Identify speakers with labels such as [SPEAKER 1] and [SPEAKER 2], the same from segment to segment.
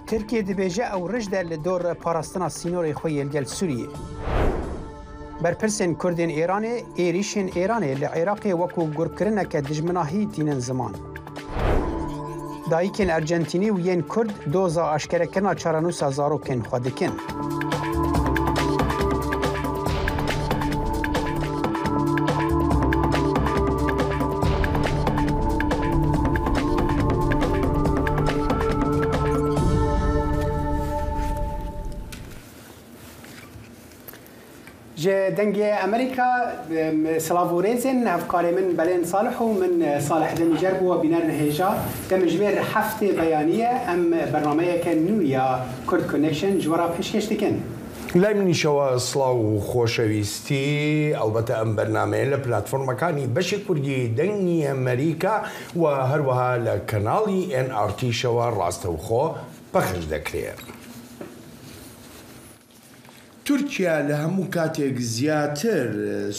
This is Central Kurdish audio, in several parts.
[SPEAKER 1] ترکیه دبیجه او رجده لدور پاراستنا سینور خوی الگل سوریه. برپرسن کردین ایرانه ایریشن ایرانه لعراق وکو گرکرنه که دجمناهی تینن زمان. دایکن ارجنتینی و ین کرد دوزا اشکره کنا چارانوسا زاروکن خودکن. دنگ امریکا سلاووريزن افكاري من بلين صالح ومن صالح دن جربو وبنار هيجا دم جبير هفته بيانيه ام برنامج كنويا كورد كونكشن جورا بيشكش دكن
[SPEAKER 2] لای منیشەوە سڵاو و خۆشەویستی ئەوبەتە ئەم بەرنامەیە لە پلاتفۆرمەکانی بەشی کوردی دەنگی ئەمریکا و هەروەها لە کەناڵی NRT-شەوە ڕاستەوخۆ پەخش دەکرێت. تورکیا لە هەموو کاتێک زیاتر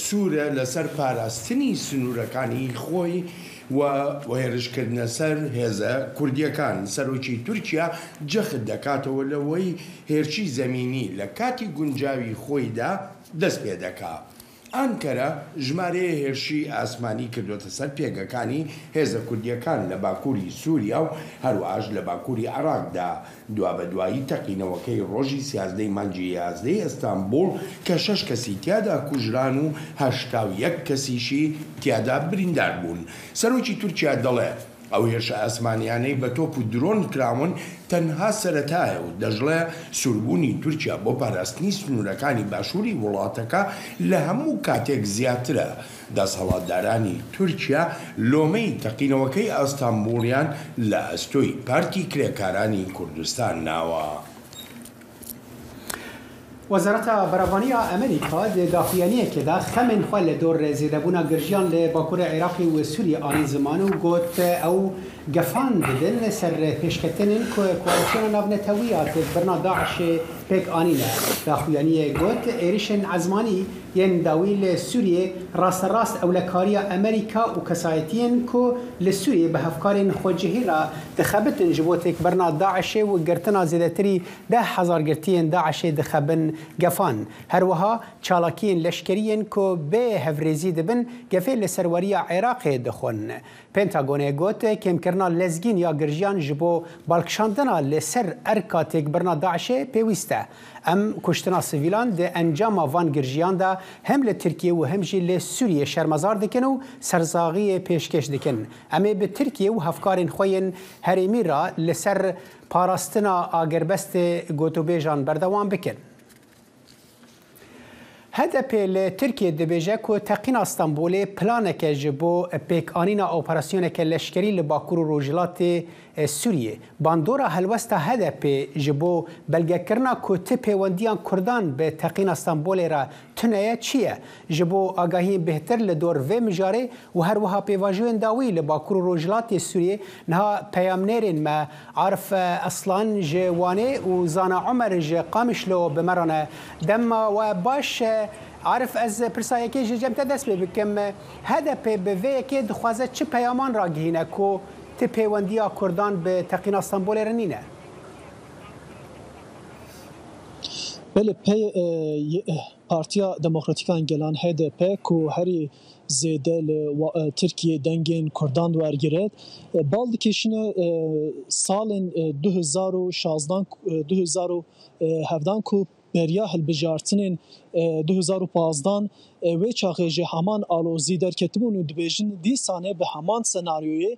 [SPEAKER 2] سوورە لەسەر پاراستنی سنوورەکانی خۆی و هێرشکردنە سەر هێزە کوردیەکان. سەرۆکی تورکیا جەخت دەکاتەوە لەوەی هێرشی زەمینی لە کاتی گونجاوی خۆیدا دەست پێ دەکات. ئەنکەرە ژمارەیە هێرشی ئاسمانی کردوتە سەر پێگەکانی هێزە کوردیەکان لە باکووری سووریا و هەروەهاش لە باکووری عێراقدا دوابەدوایی تەقینەوەکەی ڕۆژی 13 مانگی 11 ئەستانبوڵ کە 6 کەسی تیادا کوژران و 81 کەسیشی تیادا بریندار بوون. سەرۆکی تورکیا دەڵێ ئەو هێرشە ئاسمانیانەی بە تۆپ و درۆن کراون تەنها سەرەتایە و دەژڵێ سووربوونی تورکیا بۆ پاراستنی سنوورەکانی باشووری وڵاتەکە لە هەموو کاتێک زیاترە. دەسەڵاتدارانی تورکیا لۆمەی تەقینەوەکەی ئەستانبوڵیان لە ئەستۆی پارتی کرێکارانی کوردستان ناوە.
[SPEAKER 1] وزارت برابانی امریکا داخویانیه که دا خمن خال دور زیده بونا گرجیان لباکور عراقی و سوریه آنی زمانو گوت او گفان ددن سر پیشکتنن که کوالسیون ناونتویات برنا داعش پیک آنینه. داخویانیه گوت ایریشن عزمانی ین داویل سوریه راست اولکاری امریکا و کسایتین که لسوریه به هفکارین خوجهی را دخبتن جبوتک برنا داعش و گرتنا زیده تری 10,000 گرتین داعش دخبن گفان. هروها چالاکین لشکریین که به هفریزی دبن گفه لسروری عراق دخون. پنتاگونه گوت کم کرنا لزگین یا گرجیان جبو بالکشاندنا لسر ارکاتک برنا داعش پیوسته. ام کشتنا سیویلان ده انجام وان گرجیان ده هم لترکیه و هم جی لسوریه شرمزار دکن و سرزاغی پیشکش دکن. اما به ترکیه و هفکارین خوین هریمی را لسر پاراستنا آگربست گوتوبیجان بردوان بکن. هدف ترکیه دبیجه که تقین استانبول پلانک جبو پیک آنینا اپراسیون که لشکری لباکور و روجلات سوریه باندورا هلوستا هدف جبو بلگه کرنا که تپیوندیان کردان به تقین استانبول را تنیه چیه؟ جبو آگاهی بهتر لدور و مجاره و هر وها پیواجوین داوی لباکور و روجلات سوریه نها پیامنیرین ما عرف اصلان جوانه و زانا عمر قامشلو بمرانه دم و باش عارف از پرسایه که جمع دست بکم هدف به وی که دخوازه چه پیامان را گهینه که تپیوندی کردان به تقین استانبول رنینه؟
[SPEAKER 3] بله پارتیا دموکراتیکان گلان HDP که هری زیده ترکیه دنگین کردان ورگرد بالد کشینه سال 2017 که بریا هلبجارتنین 2015 و چاخیج همان آلوزی در کتبون و دبیجن دی سانه به همان سناریوی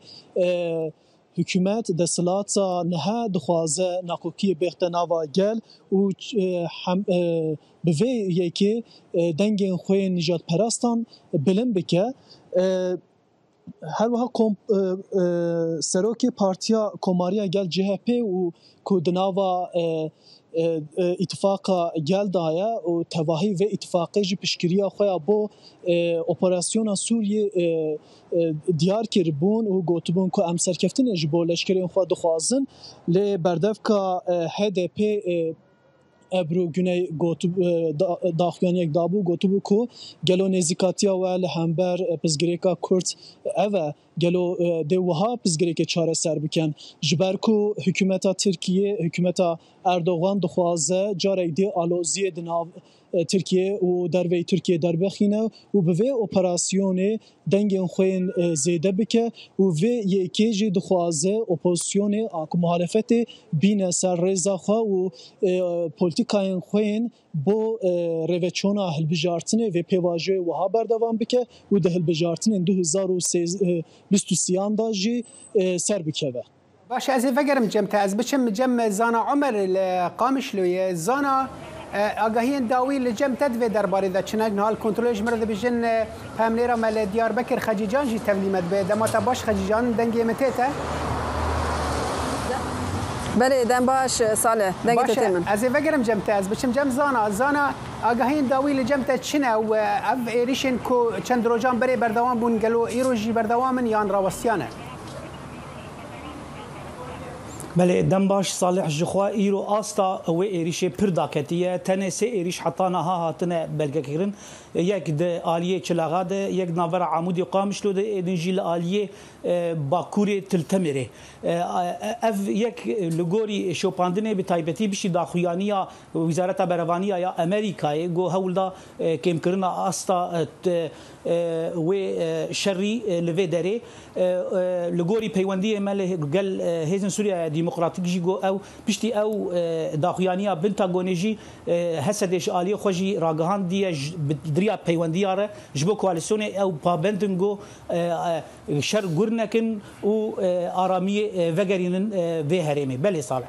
[SPEAKER 3] حکومت دستلات نه دخوازه ناکوکی بختناوا گل و به یکی دنگین خوی نجات پرستان بلند بکه هر وها سروکی پارتیا کوماریا گل CHP و کودناوا اتفاق گل دایا و تواهی و اتفاقی جی پشکریا خویا بو اپراسیون سوریه دیار کربون و گوتبون که ام سرکفتن جبو لشکرین خوا دخوازن لی بردف که HDP ابرو گونه گوتو داخیانیک دابو گوتو کو گلو نزیکاتیا و لهمبر پزگریکا کورت اوا گلو دوها پزگریک چاره سر بکن جبرکو حکومت ترکیه حکومت اردوغان دخوازه جاره دی آلوزی دناو ترکیه و دروی ترکیه در بخینه و به اپراسیون دنگ خوین زیده بکه و یکی جی دخوازه اپوزیسیون آکو مخالفت بین سر رضا خوا و پولیتیکای خوین بو روچونا هلبجارتنه و پیواژه و ها بردوام بکه و ده هلبجارتنه 2023 دا جی سر بکه.
[SPEAKER 1] باشه از فکرم جمت از بچم جم زانا عمر قامشلوی زانا آگاهی داوی لجم تدوی درباره دا چنگ نهال کنترلش مرد بجن پاملیرا مل دیار بکر خجیجان جی تبلیمت به دماتا باش خجیجان دنگی متیته
[SPEAKER 4] بله دم باش صالح دنگی تتمن
[SPEAKER 1] از فکرم جمت از بچم جم زانا آگاهی داوی لجم تا چنه و اف ایریشن کو چند روزان بری بردوام بون گلو ایروجی بردوامن یان راوستیانه
[SPEAKER 5] بله دم باش صالح جخوا ایرو آستا و ایریش پرداکتیه تنه سه ایریش حتانا ها هاتنه بلگکرین یک ده آلیه چلاغاده یک ناور عمودی قامشلو ده ایدنجیل آلیه باکوری تلتمره اف یک لگوری شوپاندنه به تایبتی بشی داخویانیا وزارت بروانیا یا امریکای گو هولدا کم کرنا آستا و شری لوی داره لگوری پیوندی مل گل هیزن سوریا ديمقراطيك جيجو او بشتي او داخويانيا بنتاغونيجي هسدش آلية خوشي راغهان دي بدريا بيواندياره جبو كواليسيوني او بابندنغو شر غورنكن و آرامية وغرينن في هرمي بلي صالح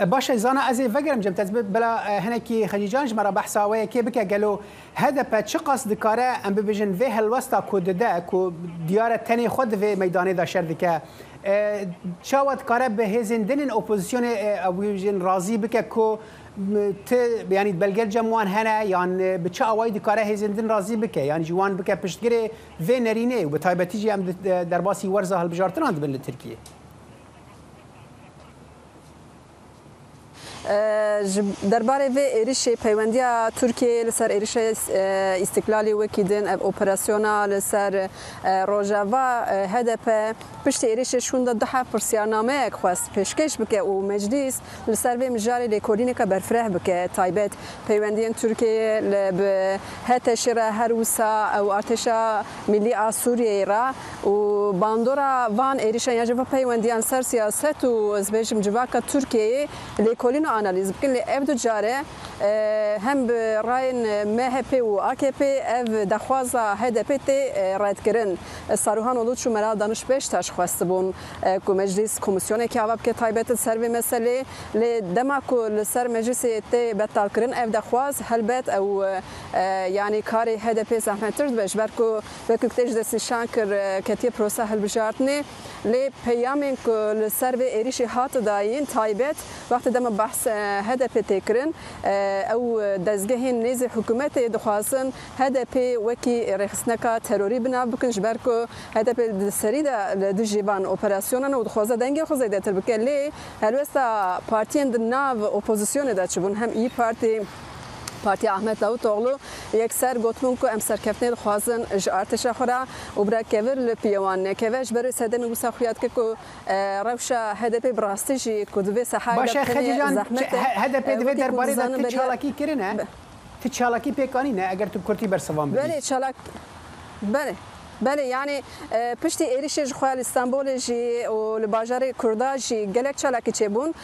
[SPEAKER 1] باشه زانا از فکرم جمت از بلا هنکی خجیجانج مرا بحثاوی که بکه گلو هدف چه قصد کاره ام ببیجن وی هلوستا کود ده کو دیار تنی خود وی میدانی دا شرد که چاوت کاره به هزندن اپوزیسیون اویجن راضی بکه کو یعنی بلگل جموان هنه یعنی به چه اوای کاره هزندن راضی بکه یعنی جوان بکه پشتگیری وی نرینه و به تایبتی جی ام در باسی ورزه هلبجارتن اند بین ترکیه
[SPEAKER 4] درباره و ایریش پیوندی ترکیه لسر ایریش استقلالی وکیدن اپراسیونا لسر روجاوا هدف پشت ایریش شونده ده پرسیارنامه خواست پیشکش بکه و مجلس لسر و مجاری لیکولینی که برفره بکه تایبت پیوندی ترکیه به هتشره هروسا او ارتشا ملی سوریه را و باندورا وان ایریش یعنی پیوندیان سر سیاست و ازبیشم جواکا ترکیه لیکولین آنالیز بکن لی افدو جاره هم براین MHP و AKP اف دخوازا HDP تی رایت کرن ساروهان ولود شو مرا دانش پیش تاش خواسته بون کو مجلس کمیسیون که اواب که تایبت سر به مسئله لی دما کو سر مجلس تی بتال کرن اف دخواز هلبت او یعنی کاری HDP زحمت ترد بش برکو بکتیج دست شانکر کتی پروسه هلبجارتنی لی پیامین کو سر به ایریش هات داین تایبت وقت دم بحث HDP تکرن او دزگهین نیز حکومت دخواستن HDP وکی رخصنکا تروری بنا بکن جبرکو HDP سری د جیبان اپراسیونن و دخوازه دنگ خوزه دتر بکلی هلوستا پارتین د ناو اپوزیسیون دا چبون هم ای پارتی احمد داوطلو یک سر گفتم که امسر کفنه خوازن ارتش خورا و برای کور لپیوان کوش برای سدم مسافریت که روشا HDP براستیجی کدوی سحای
[SPEAKER 1] باشه خدیجان HDP دوی درباره داد تچالکی کرینه تچالکی پیکانی نه اگر تو کرتی برسوام بدی
[SPEAKER 4] بله چالک بله یعنی پشتی ایریش خوال استانبول جی و لباجار کردا جی گلک چالاکی چبون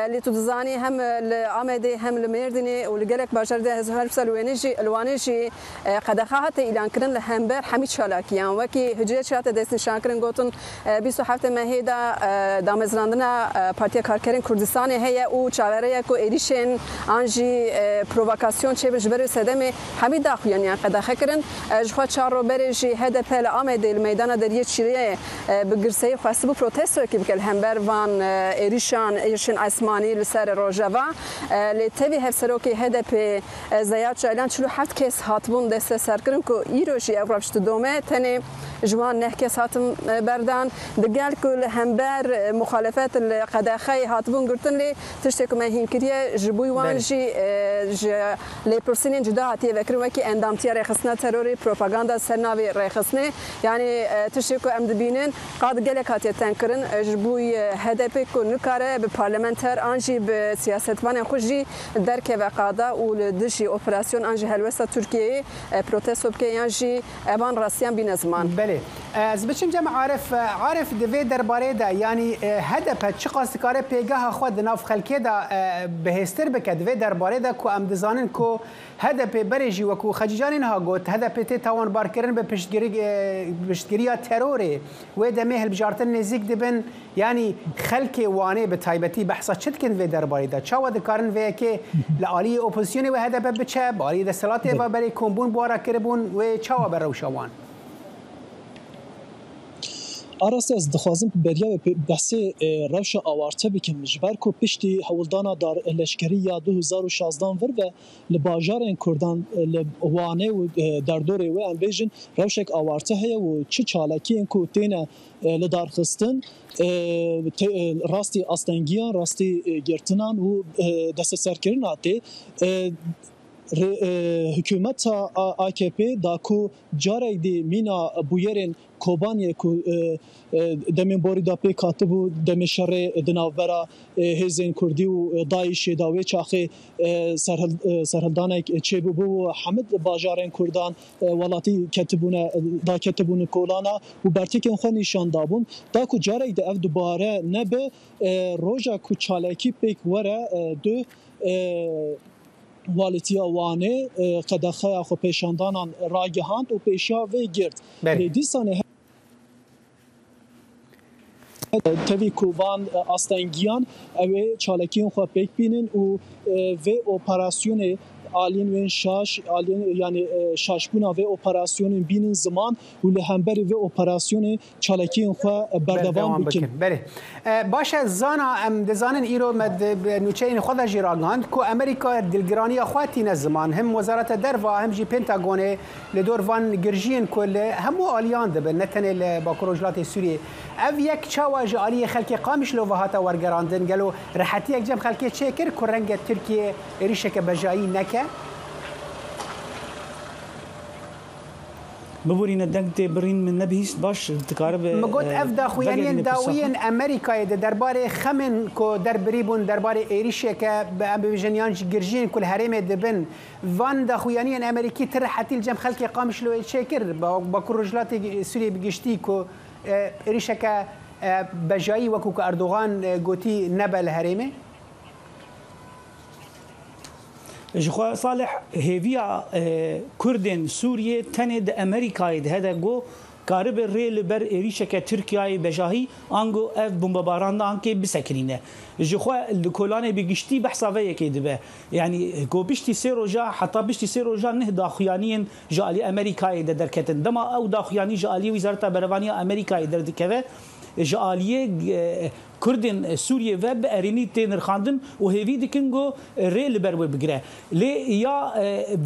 [SPEAKER 4] لیتو دزانی هم لآمده هم لمردنی و لگلک باجار ده هزار سالوانی جی الوانی جی قدخات اعلان کردن لهمبر حمید چالاکیان وکی هجریت شات دست نشان کردن گوتن 27 مهر دامزراندنا پارتی کارکرین کردستان هی او چاوره کو ایریشن آنجی پرووکاسیون چه بجبر سدم حمید داخویانی قدخه کردن جخوا چارو برجی HDP آمده المیدان دریه چیره بگرسه خواسته بو پروتستو که بکل همبر وان ایریشان اسمانی لسر روجاوا لتوی هفسرو که HDP زیاد چایلان 47 کس هاتبون دست سر کردن که ایروشی افرابشت دومه تنه جوان نحكي هاتم بردان دقال كل همبر مخالفات القداخي هاتبون قلتن لي تشتكو ما هين كريه جبوي وانجي لي برسنين جدا هاتي ذكروا وكي اندامتي رخصنا تروري بروباغندا سرناوي رخصني يعني تشتكو ام دبينن قاد قالك هاتي تنكرن جبوي هدف كل نكاره ببرلمانتر انجي بسياستوان خوجي درك وقاده ولدشي اوبراسيون انجي هلوسه تركيا بروتستو بكي انجي ابان راسيان بنزمان
[SPEAKER 1] بله از بچم جمع عارف دوی درباره ده یعنی هدف چه قاستکاره پیگاه خود ناف خلکی ده بهستر بکد دوی درباره ده کو ام دزانن کو هدف برجی و کو خجیجان اینها گوت هدف تی توان بار کردن به پشتگیری تروری و ده مهل بجارتن نزیک دبن یعنی خلک وانه به تایبتی بحثا چت کن دوی درباره ده چاو دکارن وی که لعالی اپوزیسیون و هدف بچه باری دستلات و برای کمبون بارا کربون و چاو بر روشوان
[SPEAKER 3] آراسته از دخوازم بریا بحث روش آوارته بکن جبر کو پشتی هولدانا دار لشکری یا 2016 ور و لباجار کردان لوانه و در دوره و انبیژن روشک آوارته هیا و چه چالکی کو تینه لدار خستن راستی استنگیان راستی گرتنان و دست سرکرین آتی حکومت AKP داکو جاری دی مینا بویرن کوبانی کو دمن بوری دا پی کاتبو دم شر دناورا هزین کردی و داعش داوی چاخه سرهلدان چبو بو حمد باجارن کردان ولاتی کتبون کولانا و برتکن خو نشان دابون داکو جاری دی اف دوباره نه به روجا کو چالکی پیک وره دو والتی وانه قدخه خو پیشاندانان راگهاند و پیشا و گرد دیسانه تاوی کوبان استنگیان اوه چالکین خو پیک بینن و اپراسیون آلین و شاش آلین یعنی شاشبونا و اپراسیون بینن زمان و لهمبر و اپراسیون چالکین خو بردوام بکن
[SPEAKER 1] بله باشه زانا ام دزانن ایرو مد نوچین خود جیراگاند کو امریکا دلگرانی خواتی نزمان هم وزارت دروا هم جی پنتاگون لدور وان گرجین کل همو آلیان دبن نتنه باکروجلات سوریه او یک چاواج آلی خلکی قامش لو وهاتا ورگراندن گلو رحتی یک جمع خلکی چکر کرنگ ترکیه ریشک بجایی نکه
[SPEAKER 5] ببورين الدنت برين من نبيست باش تقارب
[SPEAKER 1] مقول افدا خويانين داوين امريكا درباري خمن كو دربريبون درباري ايريشيا ك بجنيان جرجين كل هرم دبن فان دا خويانين امريكي ترحتي الجم خلقي قامش لو شاكر بكرجلات سوري بجشتي كو ايريشيا ك بجاي وكو اردوغان غوتي نبل هرمه
[SPEAKER 5] جخوا صالح هيفيا كردن سوريا تند امريكا هذا جو قارب الريل بر إريشة تركيا بجاهي أنجو أف بومباران أنكي بسكرينه جخوا الكولانة بيجشتي بحسابية كده يعني جو بيشتي سيروجا حتى بيشتي سيروجا نهدا خيانين جالي أمريكا دركتن دما أو دا خياني جالي وزارة بريطانيا أمريكا دركته جاليه كردن سوريا وب أريني تنر خاندن وهذي دكينجو ريل برو بجرا ليه يا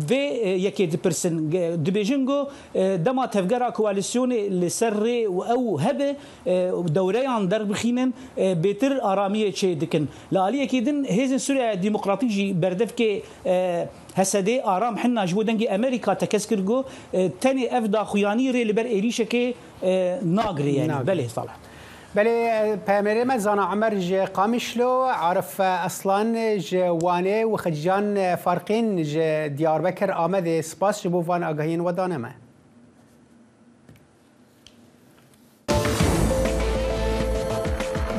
[SPEAKER 5] في يكيد برسن دبيجينجو دما تفجر كواليسيون لسر أو هبة دوريان درب خينن بيتر آرامية شيء دكن لعليه كيدن هذا سوريا ديمقراطية بردف ك هسدي آرام حنا جودنجي أمريكا تكسكرجو تاني أفدا خياني ريل بر إيريشة ك ناقري يعني بله صالح
[SPEAKER 1] بله پامره زانا عمر ج قامشلو عرف اصلا جوانه و خجان فرقين ج دياربكر آمده سپاس جبو وان آگاهين ودانمه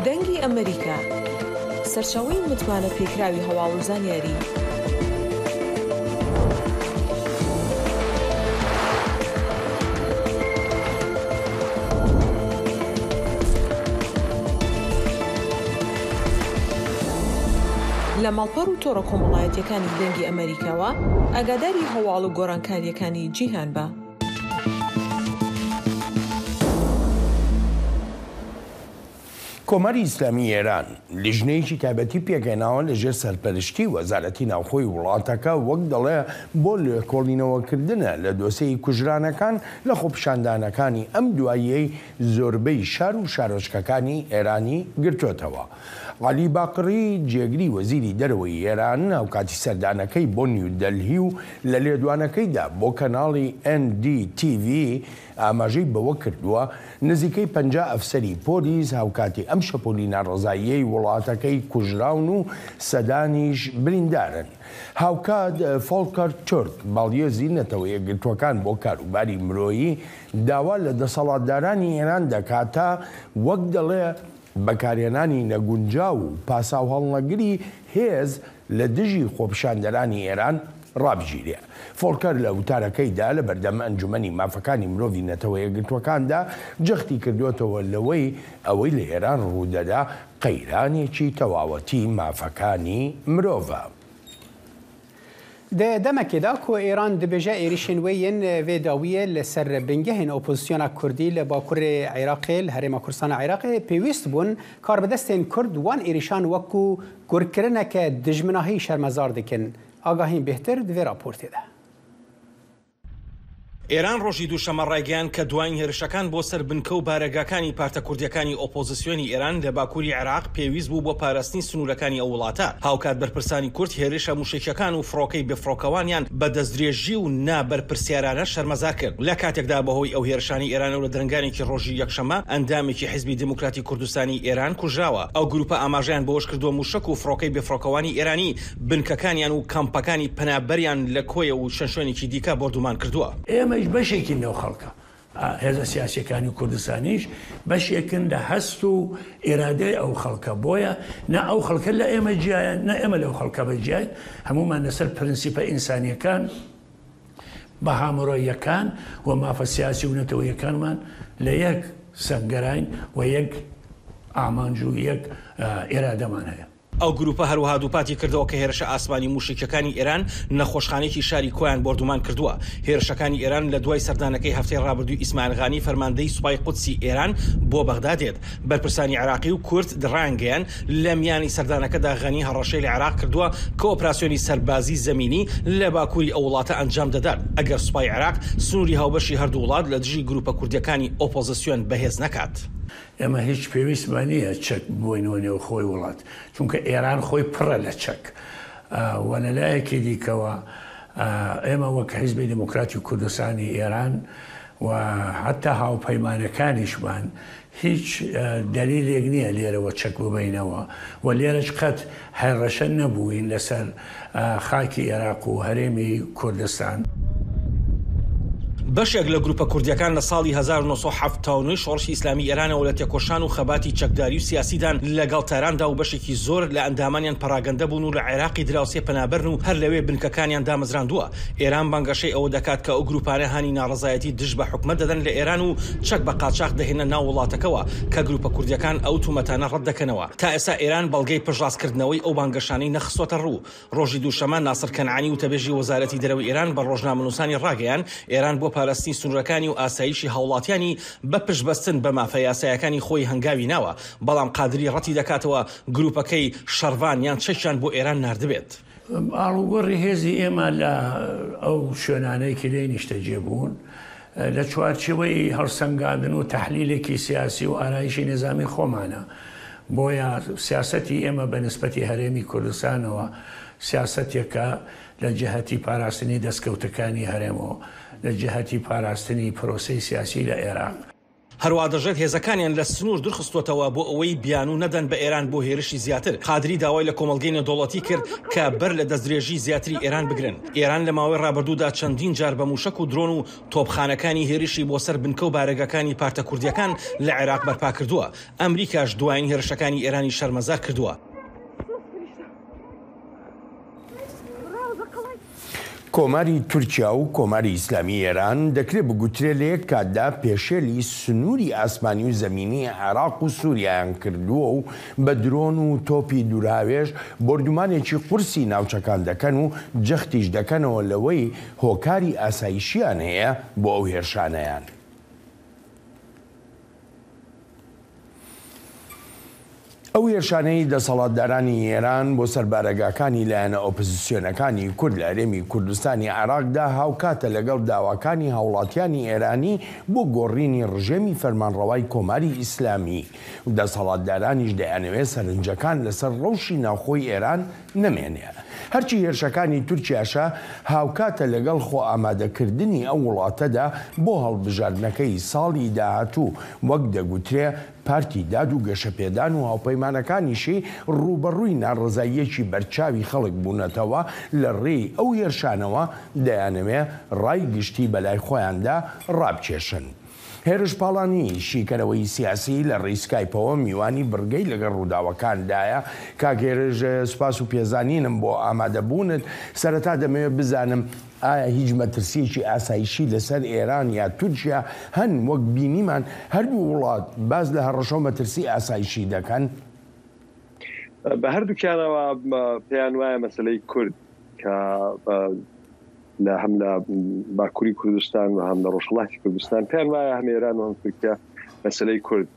[SPEAKER 6] دنگی ئەمریکا سەرچاوەی متمانە پێکراوی هەواڵوزانیاری لە ماڵپەڕ و تۆڕە کۆمەڵایەتیەکانی دەنگی ئەمریکاوە ئاگاداری هەواڵ و گۆڕانکاریەکانی جیهان بە.
[SPEAKER 2] کۆماری ئیسلامی ئێران لیژنەیەکی تایبەتی پێگەێناوە لەژێر سەرپەرشتی وەزارەتی ناوخۆی وڵاتەکە وەک دەڵێ بۆ لێکۆڵینەوەکردنە لە دۆسەی کوژرانەکان لە خۆپیشاندانەکانی ئەم دواییەی زۆربەی شار و شارۆچکەکانی ئێرانی گرتوێتەوە. عەلی باقری جێگری وەزیری دەرەوەی ئێران هاوکاتی سەردانەکەی بۆ نیو دەلهی و لە لێدوانەکەیدا بۆ کەناڵی NDTV ئاماژەی بەوە کردووە نزیکەی 50 ئەفسەری پۆلیس هاوکاتی ئەم شەپۆلی ناڕزاییەی وڵاتەکەی کوژراون و سەدانیش بریندارن. هاوکات فۆڵکەر تورک باڵیێزی نەتەوەیە گرتوەکان بۆ کاروباری مرۆیی داوا لە دەسەڵاتدارانی ئێران دەکاتە وەک دەڵێ بەکارهێنانی نەگونجاو و پاساو هەڵنەگری هێز لە دژی خۆپیشاندەرانی ئێران ڕابژیرێ. فۆڵکەر لە وتارەکەیدا لە بەردەم ئەنجومەنی مافەکانی مرۆڤی نەتەوەیە گرتوەکاندا جەختی کردوێتەوە لەوەی ئەوەی لە ئێران ڕوودەدا قەیرانێکی تەواوەتی مافەکانی مرۆڤە.
[SPEAKER 1] دەمەکێدا کۆ ئێران دەبێژە عێریشên wê yên vê dawiyê li ser bingehên opozisyona Kurdî li Bakurê Iraqê li Herêma Kurdistana Iraqê pêwîst bûn karbidestên Kurd wan êrişan wekû gurkirineke dijminahî şermezar dikin. Agahîn bêhtir di vê raportê de.
[SPEAKER 7] ئێران ڕۆژی دووشەمە ڕایگەیان کە دوایین هێرشەکان بۆ سەر بنکە و بارەگاکانی پارتە کوردیەکانی ئۆپۆزیسیۆنی ئێران لە باکووری عێراق پێویست بوو بۆ پاراستنی سنوورەکانی ئەو وڵاتە. هاوکات بەرپرسانی کورد هێرشە موشکیەکان و فڕۆکەی بفڕۆکەوانیان بە دەستدرێژی و نابەرپرسیارانە شەرمەزار کرد. لە کاتێکدا بەهۆی ئەو هێرشانی ئێران و لە درنگانێکی ڕۆژی یەکشەمە ئەندامێکی حیزبی دموکراتی کوردستانی ئێران کوژراوە. ئەو گروپە ئاماژیان بۆش کردووە موشک و فڕۆکەی بفڕۆکەوانی ئێرانی بنکەکانیان و کەمپەکانی پەنابەریان لە کۆیە و شەشوێنێکی دیکە بردومان کردووە.
[SPEAKER 8] ئێمەش بەشێکی نێو خەڵکە هێزە سیاسیەکانی کوردستانیش بەشێکن لە هەست و ئێرادەی ئەو خەڵکە بۆیە نە ئەو خەڵکە لە ئێمە جیایە نە ئێمە لەو خەڵکە بەجیای هەمومان لەسەر پرینسیپە ئینسانیەکان بە هامڕۆیەکان و مافە سیاسی و نەتەوەیەکانمان لە یەک سەنگەراین و یەک ئامانج و یەک ئێرادەمان هەیە.
[SPEAKER 7] ئەو گروپە هەروەها دووپاتی کردەوە کە هێرشە ئاسمانی موشکیەکانی ئێران نەخۆشخانەیەکی شاری کۆیان بردومان کردووە. هێرشەکانی ئێران لە دوای سەردانەکەی هەفتەی ڕابردووی ئیسماعیل فەرماندەی سوپای قودسی ئێران بۆ بەغدا دێت. بەرپرسانی عێراقی و کورد دڕانگەیان لە میانی سەردانەکەدا غەنی هەڕەشەی لە عێراق کردووە کە ئۆپراسیۆنی سەربازی زەمینی لە باکووری ئەو وڵاتە ئەنجام دەدات ئەگەر سوپای عێراق سنووری هاوبەشی هەردوو وڵات لە دژی گروپە کوردیەکانی ئۆپۆزیسیۆن بەهێز نەکات.
[SPEAKER 8] ئێمە هیچ پێویستمان نییە چەک بۆینەوە نێو خۆی وڵات چونکە ئێران خۆی پڕە لە چەک وە لەلایەکی دیکەوە ئێمە وەک حیزبی دموکراتی کوردستانی ئێران و حتا هاوپەیمانەکانیشمان هیچ دلیلێک نییە لێرەوە چەک ببینەوە و لێرەش قەت هەڕەشە نەبووین لەسەر خاکی عێراق و هەرێمی کوردستان.
[SPEAKER 7] بەشێک لە گروپە کوردیەکان لە ساڵی 1970 شۆڕشی ئیسلامی ئێرانەوە لە تێکۆشان و خەباتی چەکداری و سیاسیدان لەگەڵ تاراندا و بەشێکی زۆر لە ئەندامانیان پەراگەندە بوون و لە عێراقی دراوسێ پەنابەرن و هەر لەوێ بنکەکانیان دامەزراندووە. ئێران بانگەشەی ئەوە دەکات کە ئەو گروپانە هانی ناڕزایەتی دژ بە حکومەت دەدەن لە ئێران و چەک بە قاچاق دەهێنە ناو وڵاتەکەەوە کە گروپە کوردیەکان ئەو تومەتانە ڕەت دەکەنەوە. تا ئێستا ئێران بەڵگەی پژڕاستکردنەوەی ئەو بانگەشانەی نەخستۆتە ڕوو. ڕۆژی دووشەمە ناسر کەنعانی و تەبێژی وەزارەتی دەرەوەی ئێران بە ڕۆژنامەنووسانی ڕاگەیان ئێران بۆ پاراستنی سنوورەکانی و ئاسایشی هاوڵاتیانی بە پشتبەستن بە مافە یاسایەکانی خۆی هەنگاوی ناوە بەڵام قادری ڕەتی دەکاتەوە گروپەکەی شەڕوان یان چەکیان بۆ ئێران ناردبێت.
[SPEAKER 8] ئاڵوگۆڕی هێزی ئێمە لە ئەو شوێنانەی کە لێ نیشتەجێ بوون لە چوارچێوەی هەڵسەنگاندن و تەحلیلێکی سیاسی و ئارایشی نظامی خۆمانە بۆیە سیاسەتی ئێمە بە نسبەتی هەرێمی کوردستانەوە سیاسەتێکە لە جهەتی پاراستنی دەستکەوتەکانی هەرێمەوە لە جهەتی پاراستنی پرۆسەی سیاسی لە عێراق.
[SPEAKER 7] هەروە دەژێت هێزەکانیان لە سنوور درخستوتەوە بۆ ئەوەی بیان و نەدەن بە ئێران بۆ هێرشی زیاتر. قادری داوای لە کۆمەڵگەی نێودەوڵەتی کرد کە بەر لە دەستدرێژی زیاتری ئێران بگرن. ئێران لە ماوەی ڕابردوودا چەندین جار بە موشک و درۆن و تۆپخانەکانی هێرشی بۆ سەر بنکە و بارەگەکانی پارتە کوردیەکان لە عێراق بەرپا کردووە. ئەمریکاش دوایین هێرشەکانی ئێرانی شەرمەزار کردووە.
[SPEAKER 2] کۆماری تورکیا و کۆماری ئیسلامی ئێران دەکرێت بگوترێت لە یەک کاتدا پێشێلی سنووری ئاسمانی و زەمینی عێراق و سووریایان کردووە و بە درۆن و تۆپی دوورهاوێژ بردومانێکی قورسی ناوچەکان دەکەن و جەختیش دەکەنەوە لەوەی هۆکاری ئاسایشیان هەیە بۆ ئەو هێرشانەیان. ئەو هێرشانەی دەسەڵاتدارانی ئێران بۆ سەربارەگاکانی لایەنە ئۆپۆزیسیۆنەکانی کورد لە هەرێمی کوردستانی عێراقدا هاوکاتە لەگەڵ داواکانی هاوڵاتیانی ئێرانی بۆ گۆڕینی ڕژێمی فەرمانڕەوای کۆماری ئیسلامی. دەسەڵاتدارانیش دەیانەوێت سەرنجەکان لەسەر ڕەوشی ناوخۆی ئێران نەمێنێ. هەرچی هێرشەکانی تورکیاشە هاوکاتە لەگەڵ خۆ ئامادەکردنی ئەو وڵاتەدا بۆ هەڵبژاردنەکەی ساڵی داهاتوو وەک دەگوترێ پارتی داد و گەشەپێدان و هاوپەیمانەکانیشی ڕوبەڕووی ناڕزاییەکی بەرچاوی خەڵک بوونەتەوە لە ڕێی ئەو هێرشانەوە دەیانەوێ ڕای گشتی بەلای خۆیاندا ڕابکێشن. هێرش پاڵانی شیکەرەوەی سیاسی لە ڕێیسکایپەوە میوانی بڕگەی لەگەڵ ڕووداوەکاندایە. کاگێرژ سوپاس و پێزانینم بۆ ئامادەبوونت. سەرەتا دەمەوێت بزانم ئایا هیچ مەترسیەکی ئاسایشی لەسەر ئێران یا تورکیا هەن وەک بینیمان هەردوو وڵات باز لە هەڕەشەو مەترسی ئاسایشی دەکەن؟
[SPEAKER 9] بە هەردووکیانەوە پێیان وایە مەسلەی کورد کە لە هەم لە باکووری کوردستان و هەم لە ڕۆژهەڵاتی کوردستان پێیان وایە هەم ئێران و هەم تورکیا مەسلەی کورد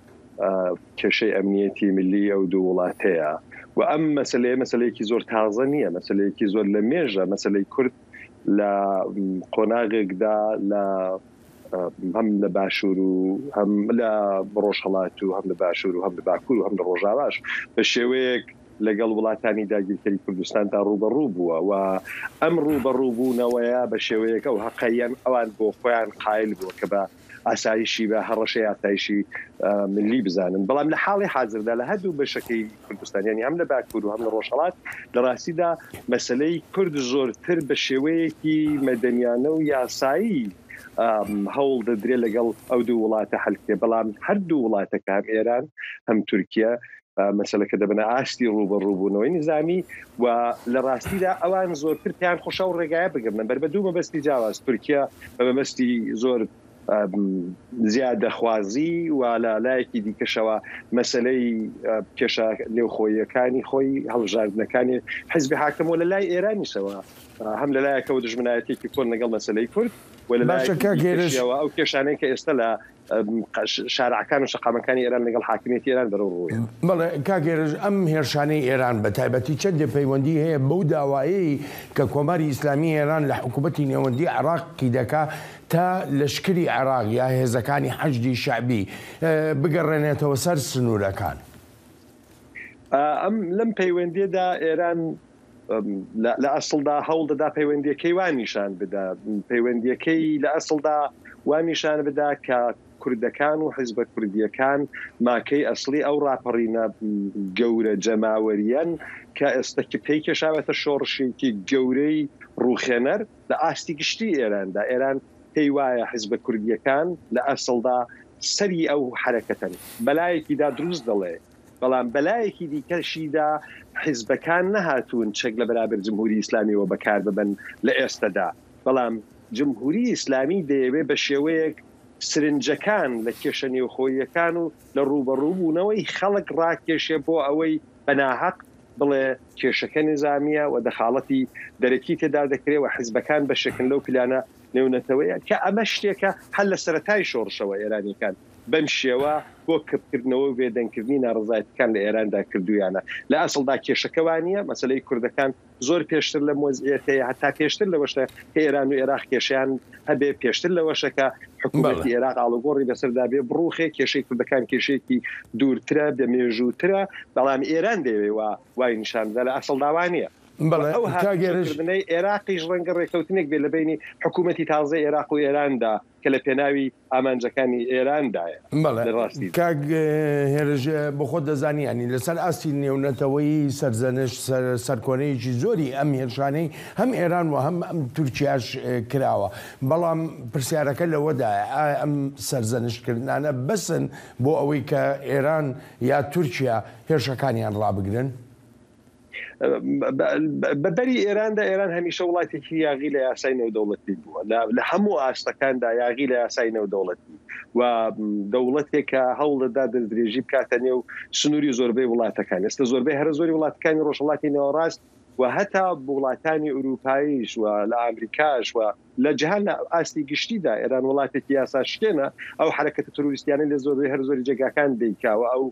[SPEAKER 9] کێشەی ئەمنیەتی ملی ئەو دوو وڵاتەیە و ئەم مەسلەیەکی زۆر تازە نییە، مەسلەیەکی زۆر لە مێژە. مەسلەی کورد لە قۆناغێکدا هەم لە باشوور و هەم لە ڕۆژهەڵات و هەم لە باشوور و هەم لە باکوور و هەم لە ڕۆژاواش بە شێوەیەک لەگەڵ وڵاتانی داگیرکەری کوردستاندا ڕوبەڕوو بووە و ئەم ڕوبەڕووبوونەوەیە بە شێوەیەکە و حەقەیەن ئەوان بۆ خۆیان قایل بووە کە بە ئاسایشی بە هەڕەشەی ئاسایشی ملی بزانن. بەڵام لە حاڵی حاضردا لە هەردوو بەشەکەی کوردستانیانی هەم لە باکوور و هەم لە ڕۆژهەڵات لە ڕاستیدا مەسلەی کورد زۆرتر بە شێوەیەکی مەدەنیانە و یاسایی هەوڵ دەدرێت لەگەڵ ئەو دوو وڵاتە حەلکێ. بەڵام هەردوو وڵاتەکە هەم ئێران هەم تورکیا مەسلەکە دەبنە ئاستی ڕوبەڕووبوونەوەی نظامی و لە ڕاستیدا ئەوان زۆرتر پێیان خۆشە و ڕێگایە بگرن بەر بە دوو مەبەستی جیاواز. تورکیا بە مەبەستی زۆر زیادەخوازی و لە لایەکی دیکەشەوە مەسلەی کێشە نێوخۆیەکانی خۆی هەڵبژاردنەکانی حیزبی حاکمەوە لە لای ئێرانیشەوە هەم لە لایەکەوە دژمنایەتێکی کۆن لەگەڵ مەسلەی کورد و لە لایەوە ئەو کێشانەی کە ئێستا لە شارعەکان و شەقامەکانی ئێران لەگەڵ حاکمیەتی ئێران بەڕۆڕوویە.
[SPEAKER 2] بەڵێ کاگێرژ ئەم هێرشانەی ئێران بە تایبەتی چەندێ پەیوەندی هەیە بەو داوایی کە کۆماری ئیسلامی ئێران لە حکوومەتی نێوەندی عێراقی دەکا تا لەشکری عێراق یا هێزەکانی حەشدی شعبی بگەڕێنێتەوە سەر سنوورەکان؟
[SPEAKER 9] ئەم لەم پەیوەندیەدا ئێران لە ئەسڵدا هەوڵ دەدا پەیوەندیەکەی وانیشان بدا، پەیوەندیەکەی لە ئەسڵدا وانیشان بدا کە کوردەکان و حیزبە کوردیەکان ماکەی ئەسڵی ئەو ڕاپەڕینە گەورە جەماوەریەن کە ئێستاکە پێی کێشاوێتە شۆڕشێکی گەورەی ڕووخێنەر لە ئاستی گشتی ئێراندا. ئێران پێی وایە حیزبە کوردیەکان لە ئەسڵدا سەری ئەو حرەکەتن بەلایەکیدا دروست دەڵێ، بەڵام بەلایەکی دیکەشیدا حیزبەکان نەهاتوون چەک لە بەرابەر جمهوری ئیسلامیەوە بەکار ببن لە ئێستادا. بەڵام جمهوری ئیسلامی دەیەوێت بە شێوەیەک سرنجەکان لە کێشە نێوخۆیەکان و لە ڕوبەڕووبوونەوەی خەڵک ڕاکێشێ بۆ ئەوەی بەناحەق بڵێ کێشەکە نظامیە و دەخاڵەتی دەرەکی تێدا دەکرێت و حیزبەکان بە شەکن لەو پلانە نێونەتەوەیە کە ئەمە شتێکە هەل لە سەرەتای شۆڕشەوە ئێرانیەکان بەم شێوە بۆ کەپکردنەوە و بێدەنگکردنی ناڕزایەتەکان لە ئێراندا کردویانە. لە ئەسڵدا کێشەکەوانیە مەسلەی کوردەکان زۆر پێشتر لە مۆزیەتەیە، هەتا پێشتر لەوەشە کە ئێران و عێراق کێشیان هەبێ، پێشتر لەوەشەکە حکوومەتی عێراق ئاڵوگۆڕی بەسەردا بێ بڕوخێ کێشەی کوردەکان کێشێکی دوورترە بێمێژووترە، بەڵام ئێران دەوێ وای نیشاندا لە ئەسڵداوانیە. ئەو هاتکردنەی عێراقیش ڕەنگە ڕێکەوتنێک بێ لە بینی حکوومەتی تازە عێراق و ئێراندا کە لە پێناوی ئامانجەکانی ئێراندایە.
[SPEAKER 2] کاک هێرش بۆ خۆت دەزانیانی لەسەر ئاستی نێونەتەوەی سەرزەنش سەرکۆنەیەکی زۆری ئەم هێرشانەی هەم ئێران و هەم ئەم تورکیاش کراوە، بەڵام پرسیارەکە لەوەدایە ئایا ئەم سەرزەنشکردانە بەسن بۆ ئەوەی کە ئێران یا تورکیا هێرشەکانیان ڕابگرن؟
[SPEAKER 9] بەبەری ئێراندا ئێران هەمیشە وڵاتێکی یاغی لە یاسای نێودەوڵەتی بووە، لە هەموو ئاستەکاندا یاغی لە یاسای نێودەوڵەتی و دەوڵەتێکە هەوڵ دەدا دەستدرێژی بکاتە نێو سنووری زۆربەی وڵاتەکان. ئێستا زۆربەی هەر زۆری وڵاتەکانی ڕۆژهەڵاتی نێوەڕاست و هەتا وڵاتانی ئوروپاییش و لە ئەمریکاش و لە جیهان لە ئاستی گشتیدا ئێران وڵاتێکی یاسا شکێنە ئەو حرەکەتە تروریستیانە لە زۆر هەر زۆری جێگاکان دەیکاوە ئەو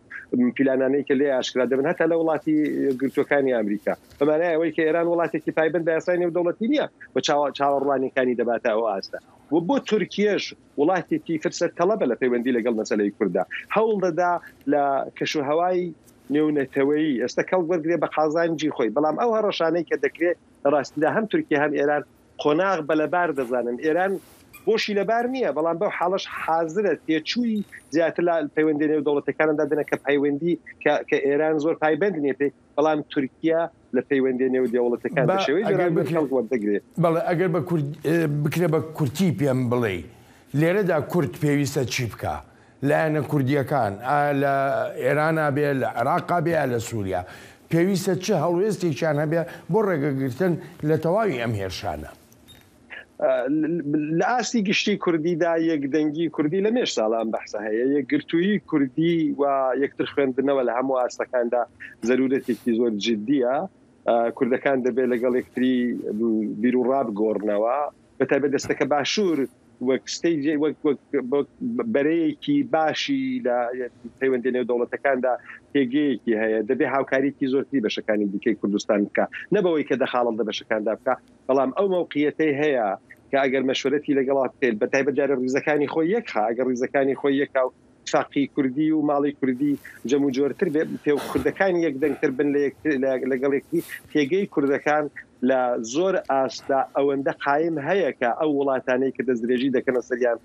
[SPEAKER 9] پیلانانەی کە لێ ئاشکرا دەبن هەتا لە وڵاتی گرتوەکانی ئەمریکا بەمانای ئەوەی کە ئێران وڵاتێکی پایبند بە یاسای نێودەوڵەتی نییە بە چاوەڕوانیەکانی دەباتە ئەو ئاستا و بۆ تورکیەش وڵاتێکی فرسەت تەڵەبە لە پەیوەندی لەگەڵ مەسەلەی کووردا هەوڵ دەدا لە کەشوهەوای نێونەتەوەیی ئێستا کەڵ وەرگێ بە قازانجی خۆی بەڵام ئەو هەڕەشانەی کە دەکرێت ڕاستیدا هەم تورکیا هەم ئێران قۆناغ بە لەبار دەزانن ئێران بۆشی لەبار نییە بەڵام بەو حاڵش حازرە تێچووی زیاتر لە پەیوەندی نێودەوڵەتەکاندا دەنە کە پەیوەندی کە ئێران زۆر پایبند نیە پێی بەڵام تورکیا لە پەیوەندی نێودەوڵەتەکان بە شێوەی وەردەگرێت
[SPEAKER 2] بەڵێ ئەگەر بکرێ بە کورتی پێم بڵێ لێرەدا کورد پێویستە چی بکە لایەنە کوردیەکان لە ئێرانە بێ لە عێراقا بێ لە سووریا پێویستە چه هەڵوێستێکیان هەبێ بۆ ڕێگەگرتن لە تەواوی ئەم هێرشانە
[SPEAKER 9] لە ئاستی گشتی کوردیدا یەکدەنگی کوردی لە مێش ساڵان بەحسە هەیە یەکگرتووی کوردی و یەکتر خوێندنەوە لە هەموو ئاستەکاندا زەرورەتێکی زۆر جددیە کوردەکان دەبێت لەگەڵ یەکتری بیر و ڕابگۆڕنەوە بەتایبەت دەستەکە باشوور وەک بەرەیەکی باشی لە پەیوەندی نێودەوڵەتەکاندا پێگەیەکی هەیە دەبێت هاوکاریکی زۆرتری بەشەکانی دیکەی کوردستان بکە نەبەوەی کە دەخاڵت لە بەشەکاندا بکە بەڵام ئەو موقعیەتەی هەیە کە ئەگەر مەشورەتی لەگەڵات بکەیت بەتایبەت جارە ڕیزەکانی خۆی یەکخا ئەگەر ڕیزەکانی خۆی یەکا و فاقی کوردی و ماڵی کوردی جەم و جۆرتر بێ کوردەکان یەکدەنگتر بن لەگەڵ یەکتری پێگەی کوردەکان لە زۆر ئاستا ئەوەندە قایم هەیە کە ئەو وڵاتانەی کە دەستدرێژی دەکەنە سەریان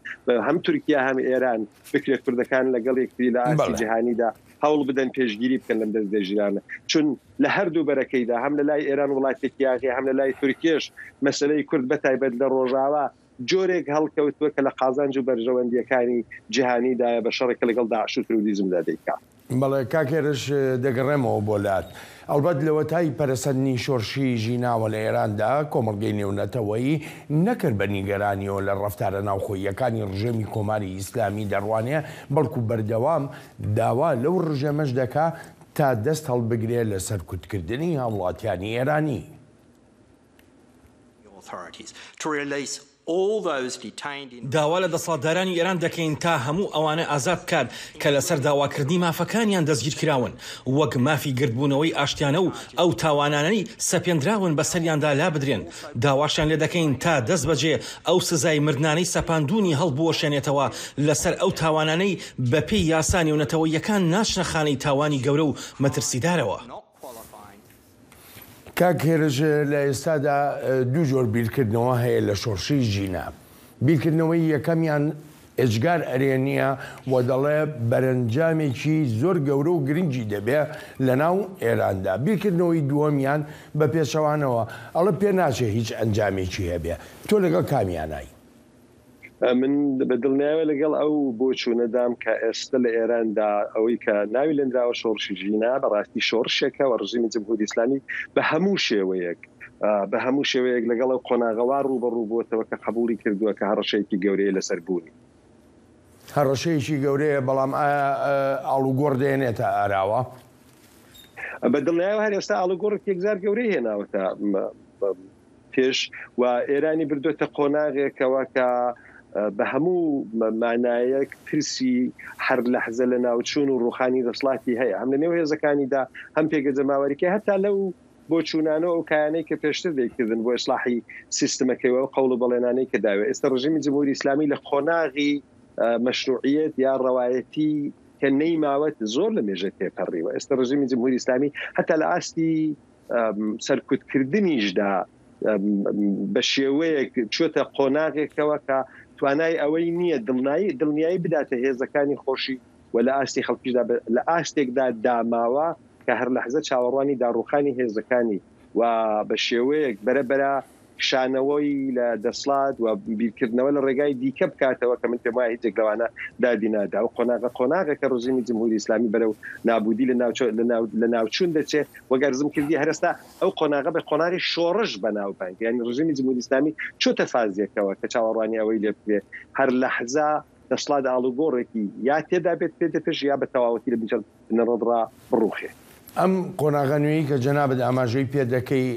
[SPEAKER 9] هەم تورکیا هەم ئێران بکرێت کوردەکان لەگەڵ یەکتری لە ئاستی جیهانیدا هەوڵ بدەن پێشگیری بکەن لەم دەستدرێژیانە چون لە هەردوو بەرەکەیدا هەم لە لای ئێران وڵاتێکی یاغی هەم لە لای تورکیش مەسەلەی کورد بەتایبەت لە ڕۆژاوا جۆرێک هەڵکەوتووە کە لە قازانج و بەرژەوەندیەکانی جیهانیدایە بە شەڕێکە لەگەڵ داعش و تروریزمدا دەیکات.
[SPEAKER 2] بەڵێ کاکێرش دەگەڕێمەوە بۆ لات ئەلبەت لەوەتای پەرەسەندنی شۆرشی ژیناوە لە ئێراندا کۆمەڵگەی نێونەتەوەیی نەکرد بە نیگەرانیەوە لە ڕەفتارە ناوخۆییەکانی ڕژێمی کۆماری ئیسلامی دەڕوانەیە بەڵکو بەردەوام داوا لەو ڕژەمەش دەکا تا دەست هەڵبگرێت لە سەرکوتکردنی هاوڵاتیانی ئێرانی.
[SPEAKER 7] داوا لە دەسەڵاتدارانی ئێران دەکەین تا هەموو ئەوانە ئازاد بکات کە لەسەر داواکردنی مافەکانیان دەستگیر کراون وەک مافی گردبوونەوەی ئاشتیانە و ئەو تاوانانەی سەپێنراون بەسەریاندا لا بدرێن داواشیان لێ دەکەین تا دەست بەجێ ئەو سزای مردانەی سەپاندونی هەڵبوەشێنێتەوە لەسەر ئەو تاوانانەی بەپێی یاسا نێونەتەوەییەکان ناچنە خانەی تاوانی گەورە و مەترسیدارەوە.
[SPEAKER 2] کاک هێرش لە ئێستادا دوو جۆر بیرکردنەوە هەیە لە شۆرشی ژینە بیرکردنەوەی یەکەمیان ئێجگار ئەرێنیە و دەڵێ بەرەنجامێکی زۆر گەورە و گرنگی دەبێ لە ناو ئێراندا بیرکردنەوەی دووەمیان بە پێچەوانەوە ئەڵە پێ ناچێ هیچ ئەنجامێکی هەبێ تۆ لەگەڵ کامیانایی
[SPEAKER 9] من بەدڵنیاوە لەگەڵ ئەو بۆچوونەدام کە ئێستا لە ئێراندا ئەوەی کە ناوی لەندراوە شۆڕشی ژینە بەڕاستی شۆڕشێکە و ڕژیمی جمهوری ئیسلامی بە هەموو شێوەیەک لەگەڵ ئەو قۆناغەوار ڕوبەڕوو بۆتەوە کە قبوڵی کردووە کە هەڕەشەیەکی گەورەیە لەسەر بوونی
[SPEAKER 2] هەڕەشەیەکی گەورەیە بەڵام ئاڵوگۆڕ دێنێتە ئاراوە
[SPEAKER 9] بەدڵنیاوە هەر ئێستا ئاڵوگۆڕێک یەکجار گەورەی هێناوەتە پێش و ئێرانی بردوێتە قۆناغێکەوە کە بە هەموو مانایەک ترسی هەر لەحزە لە ناوچوون و ڕوخانی دەسڵاتی هەیە هەم لە نێو هێزەکانیدا هەم پێگەجەماوەریکە هەتا لەو بۆ چوونانەوە و کایانەی کە پێشتر دەیکردن بۆ ئیسلاحی سیستمەکەیەوە و قەول و بەڵێنانەی کە داوێت ئێستا ڕژیمی جمهوری ئیسلامی لە قۆناغی مەشروعیەت یا ڕەوایەتی کە نەیماوەت زۆر لە مێژە تێپەڕیوە ئێستا ڕژیمی جمهوری ئیسلامی هەتا لە ئاستی سەرکوتکردنیشدا بە شێوەیەک چۆتە قۆناغێکەوە کە توانای ئەوەی نییە دڵنیایی بداتە هێزەکانی خۆشی و لە ئاستی خەڵکیشدا لە ئاستێکدا داماوە کە هەر لەحزە چاوەڕوانی داڕوخانی هێزەکانی و بە شێوەیەک بەرەبەرە شانەوەی لە دەسڵات و بیرکردنەوە لە ڕێگای دیکە بکاتەوە کە من پێم وایە هیچ لەوانە دادی نادا و قۆناغەکە ڕژیمی جمهوری ئیسلامی بەرەو نابودی لە ناوچوون دەچێت وەگەرزم کردی هەرستا ئەو قۆناغە بە قۆناغی شۆڕش بەناوبانگ یعنی ڕژیمی جمهوری ئیسلامی چۆتە فازیەکەوە کە چاوەڕوانی ئەوەی لێ بکرێت هەر لەحزە دەسڵات ئاڵوگۆڕێکی یا تێدا بێت پێش یا بە تەواوەتی لە بنجەڵ نەڕۆدرا بڕوخێ
[SPEAKER 2] ئەم قۆناغەنوێی کە جەنابەت ئاماژەی پێ دەکەی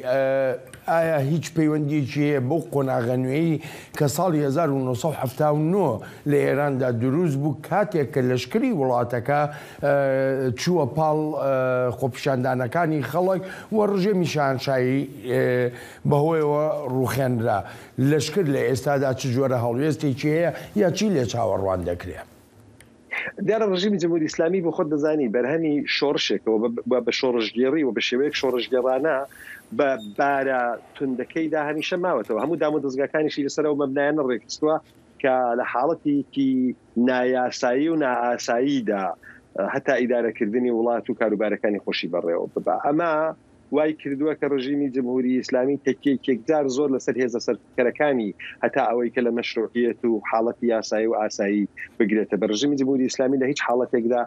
[SPEAKER 2] ئایا هیچ پەیوەندیەکی هەیە بەو قۆناغەنوێی کە ساڵی 1970 لە ئێراندا دروست بوو کاتێک کە لەشکری وڵاتەکە چووە پاڵ خۆپیشاندانەکانی خەڵک و ڕژێمی شاهنشایی بەهۆیەوە ڕوخێنرا لەشکر لە ئێستادا چ جۆرە هەڵوێستێکی هەیە یا چی لێ چاوەڕوان دەکرێت؟
[SPEAKER 9] دیارە ڕژیمی جمهوری ئیسلامی بۆ خۆت دەزانی بەرهەمی شۆڕشێکەوە بە شۆڕژگێڕی و بە شێوەیەک شۆڕژگێڕانە بە بارە توندەکەیدا هەمیشە ماوەتەوە هەموو دام و دەستگاکانیشی لەسەرەوە مەبنایانە ڕێکستووە کە لە حاڵەتێکی نایاسایی و نائاساییدا هەتا ئیدارەکردنی وڵات و کاروبارەکانی خۆشی بەڕێوە ببا ئەمە وای کردووە کە ڕژیمی جمهوری ئیسلامی تێکێکجار زۆر لەسەر هێزە سەرکەرەکانی هەتا ئەوەی کە لە مەشروعیەت و حاڵەتی یاسایی و ئاسایی بگرێتە بە ڕژیمی جمهوری ئیسلامی لە هیچ حاڵەتێکدا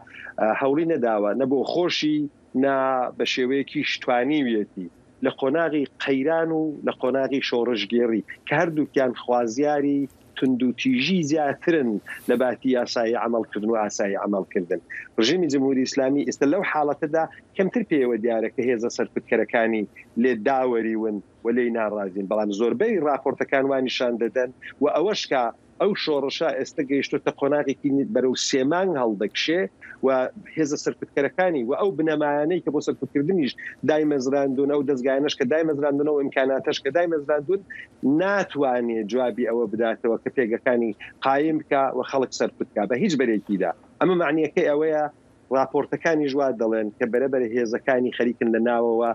[SPEAKER 9] هەوڵی نەداوە نەبۆ خۆشی نا بە شێوەیەکی شتوانیویەتی لە قۆناغی قەیران و لە قۆناغی شۆڕژگێڕی کە هەردووکیان خوازیاری تندوتیژی زیاترن لە باتی یاسایی عملکردن و ئاسایی عملکردن ڕژیمی جمهوری ئیسلامی ئێستا لەو حاڵەتەدا کەمتر پێوە دیارە کە هێزە سەرکردەکانی لێ داوەریون و لێی ناڕازین بەڵام زۆربەی راپۆرتەکان وانیشان دەدەن و ئەوەش کە ئەو شۆڕشە ئێستا گەیشتۆتە قۆناغێکی بەرەو سێمانگ هەڵدەکشێ و هێزە سەرکردەکانی و ئەو بنەمایانەی کە بۆ سەرکردنیش دایمەزراندون ئەو دەستگایانەش کە دایمەزراندن و ئیمکاناتەش کە دایمەزراندون ناتوانێت جوابی ئەوە بداتەوە کە پێگەکانی قایم بکە و خەڵک سەرکردکە بە هیچ بەرێکیدا ئەمە معنیەکەی ئەوەیە راپۆرتەکانی ژوا دەڵێن کە بەرەبەر هێزەکانی خەریکن لە ناوەوە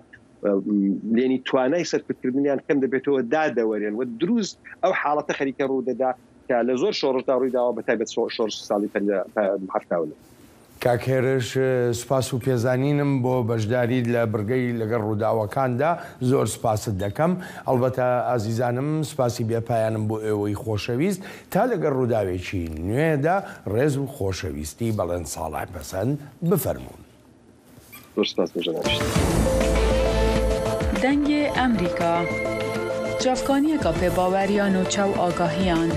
[SPEAKER 9] لێنی توانای سەرکردکردنیان کەم دەبێتەوە دادەوەرێن و دروست ئەو حاڵەتە خەریکە ڕوودەدا کە لە زۆر شۆڕشدا ڕوویداوە بە تایبەت شۆڕش ساڵی 1970.
[SPEAKER 2] کاکێرش سوپاس و پێزانینم بۆ بەشداریت لە بڕگەی لەگەڵ ڕووداوەکاندا زۆر سپاست دەکەم ئەلبەتە ئازیزانم سپاسی بێپایانم بۆ ئێوەی خۆشەویست تا لەگەڵ ڕووداوێکی نوێدا ڕێز و خۆشەویستی بەڵێن ساڵای پەسەند بفەرمونون.
[SPEAKER 10] دەنگێ ئەمریکا جافکانیەکە پێباوەریان و چاو ئاگاهیان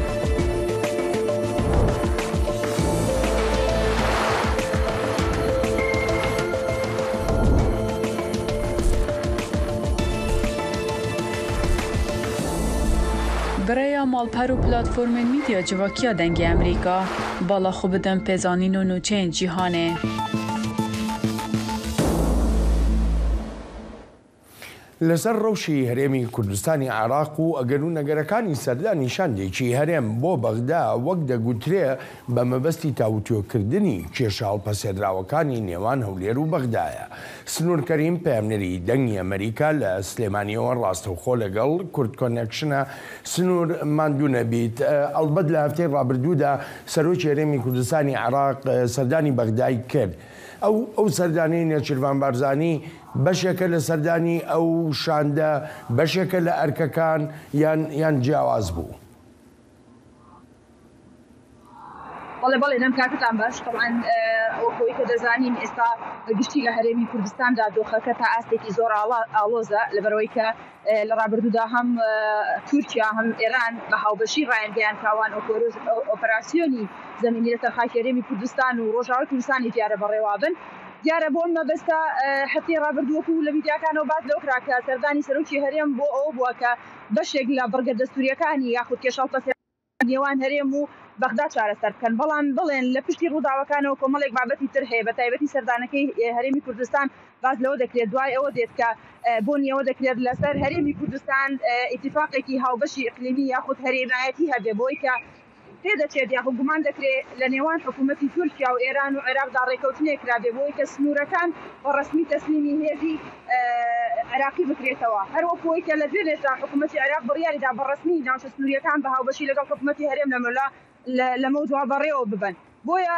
[SPEAKER 10] برای مالپەر و پلاتفۆرمên میدیا civakîya dengê Amerîka bala xwe bidin pêzanîn û nûçeyên cîhanê.
[SPEAKER 2] لەسەر ڕەوشی هەرێمی کوردستانی عێراق و ئەگەر و نەگەرەکانی سەردا نیشاندێکی هەرێم بۆ بەغدا وەک دەگوترێ بە مەبەستی تاوتۆکردنی کێشە هەڵپەسێدراوەکانی نێوان هەولێر و بەغدایە. سنوورکەریم پەیامنەری دەنگی ئەمریکا لە سلێمانیەوە ڕاستەوخۆ لەگەڵ کورد کۆنێکشنە سنوور ماندوو نەبیت. ئەڵبەت لە هەفتەی ڕابردوودا سەرۆکی هەرێمی کوردستانی عێراق سەردانی بەغدای کرد. ئەو سەردانی نێچیروان بارزانی بەشێکە لە سەردانی ئەو شاندە بەشێکە لە ئەرکەکان یان جیاواز بوو.
[SPEAKER 11] بەڵێ نەم کاتتان باش طبعاً ئەوەی کە دەزانین ئێستا گشتی لە هەرێمی کوردستاندا دۆخەکە تا ئاستێکی زۆر ئاڵۆزە لەبەرەوەی کە لە ڕابردوودا هەم تورکیا هەم ئێران بە هاوبەشی ڕایەنگەیان کاوان ئۆپەراسیۆنی زەمینی لە تەرخاکی هەرێمی کوردستان و ڕۆژاوای کوردستانی دیارە بەڕێوابن. دیارە بۆ مەبەستە هەفتی ڕابردووەکو لە میدیاکانەوە بات لەو کراکە سەردانی سەرۆکی هەرێم بۆ ئەو بووە کە بەشێک لە بڕگە دەستوریەکانی یاخود کێشەڵپەسێ نێوان هەرێم و بەغدا چارەسەر بکەن بەڵام بڵێن لە پشتی ڕووداوەکانەوە کۆمەڵێک بابەتی تر هەیە بە تایبەتی سەردانەکەی هەرێمی کوردستان باز لەوە دەکرێت دوای ئەوە دێت کە بۆنیەوە دەکرێت لەسەر هەرێمی کوردستان ئیتیفاقێکی هاوبەشی ئیقلیمی یاخود هەرێمایەتی هەبێ بۆی کە پێدەچێت یاخود گومان دەکرێت لە نێوان حکوومەتی تورکیا و ئێران و عێراقدا ڕێکەوتنێک کرابێ بۆی کە سنوورەکان بە ڕسمی تەسلیمی هێزی عێراقی بکرێتەوە هەروەکوەوەی کە لە دوێنێشدا حکوومەتی عێراق بڕیاریدا بە ڕسمی ناوچە سنووریەکان بە هاوبەشی لەگەڵ حکوومەتی هەرێم لەمەلا لەمە دوا بەڕێوە ببن بۆیە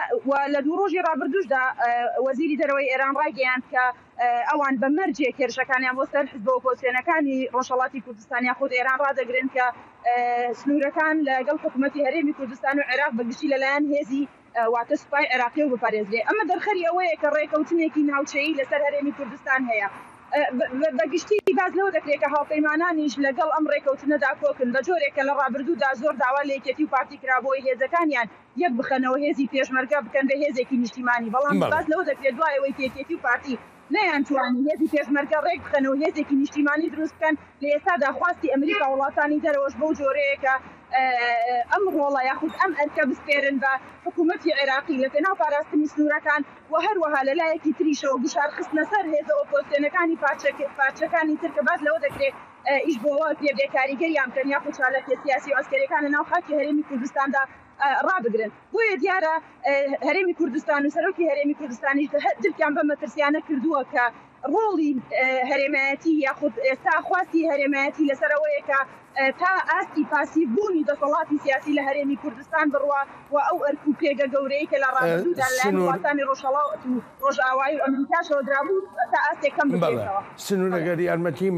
[SPEAKER 11] لە دوو ڕۆژی ڕابردووشدا وەزیری دەرەوەی ئێران ڕایگەیاند کە ئەوان بە مەرجێ کێرشەکانیان بۆ سەر حزب ئۆپۆزیسیۆنەکانی ڕۆژهەڵاتی کوردستان یاخود ئێران ڕادەگرن کە سنوورەکان لەگەڵ حکوومەتی هەرێمی کوردستان و عێراق بەگشتی لەلایەن هێزی واتە سوپای عێراقی و بپارێزرێ ئەمە دەرخەری ئەوەیە کە ڕێکەوتنێکی ناوچەیی لەسەر هەرێمی کوردستان هەیە بەگشتی باز لەوە دەکرێت کە هاوپەیمانانیش لەگەڵ ئەم ڕێکەوتنەدا کۆکن بە جۆرێکە لە ڕابردوودا زۆر داوا لە یەکێتی و پارتی کرابۆی هێزەکانیان یەک بخەنەوە هێزی پێشمەرگە بکەن بە هێزێکی نیشتیمانی بەڵام باز لەوە دەکرێت دوایەوەی یەکێتی و پارتی نەیانتوانی هێزی پێشمەرگە ڕێک بخەن و هێزێکی نیشتیمانی دروست بکەن لە ئێستادا خواستی ئەمریکا وڵاتانی دەرەوەش بەو جۆرەیەکە ئەم ڕۆڵە یاخود ئەم ئەرکە بسپێرن بە حکوومەتی عێراقی لە پێناو پاراستنی سنوورەکان و هەروەها لەلایەکی تریشەوە گشارخستنە سەر هێزە ئۆپۆزیسیۆنەکانی پارچەکانی تر کە باز لەوە دەکرێت ئیش بۆەوە پێبێکاریگەریان بکەن یاخود چالەتی سیاسی و ئەسکەریەکان لە ناو خاکی هەرێمی کوردستاندا ڕابگرن. بۆیە دیارە هەرێمی کوردستان و سەرۆکی هەرێمی کوردستانیش دلکیان بە مەترسیانە کردووە کە ڕۆڵی هەرێمایەتی یاخود ئێستا خواستی هەرێمایەتی لەسەرەوەیەکە تا ئاستی پاسی بوونی دەسەڵاتی سیاسی لە هەرێمی کوردستان بڕوە و ئەو ئەرک و پێگە گەورەی کە لە ڕابردوودا لەلایەن وڵاتانی ڕۆژهەڵات و ڕۆژئاوایی و ئەمریکاشەوە درابوو تا ئاستێکەم بکرێتەوە.
[SPEAKER 2] سنوورەگەر یارمەتیم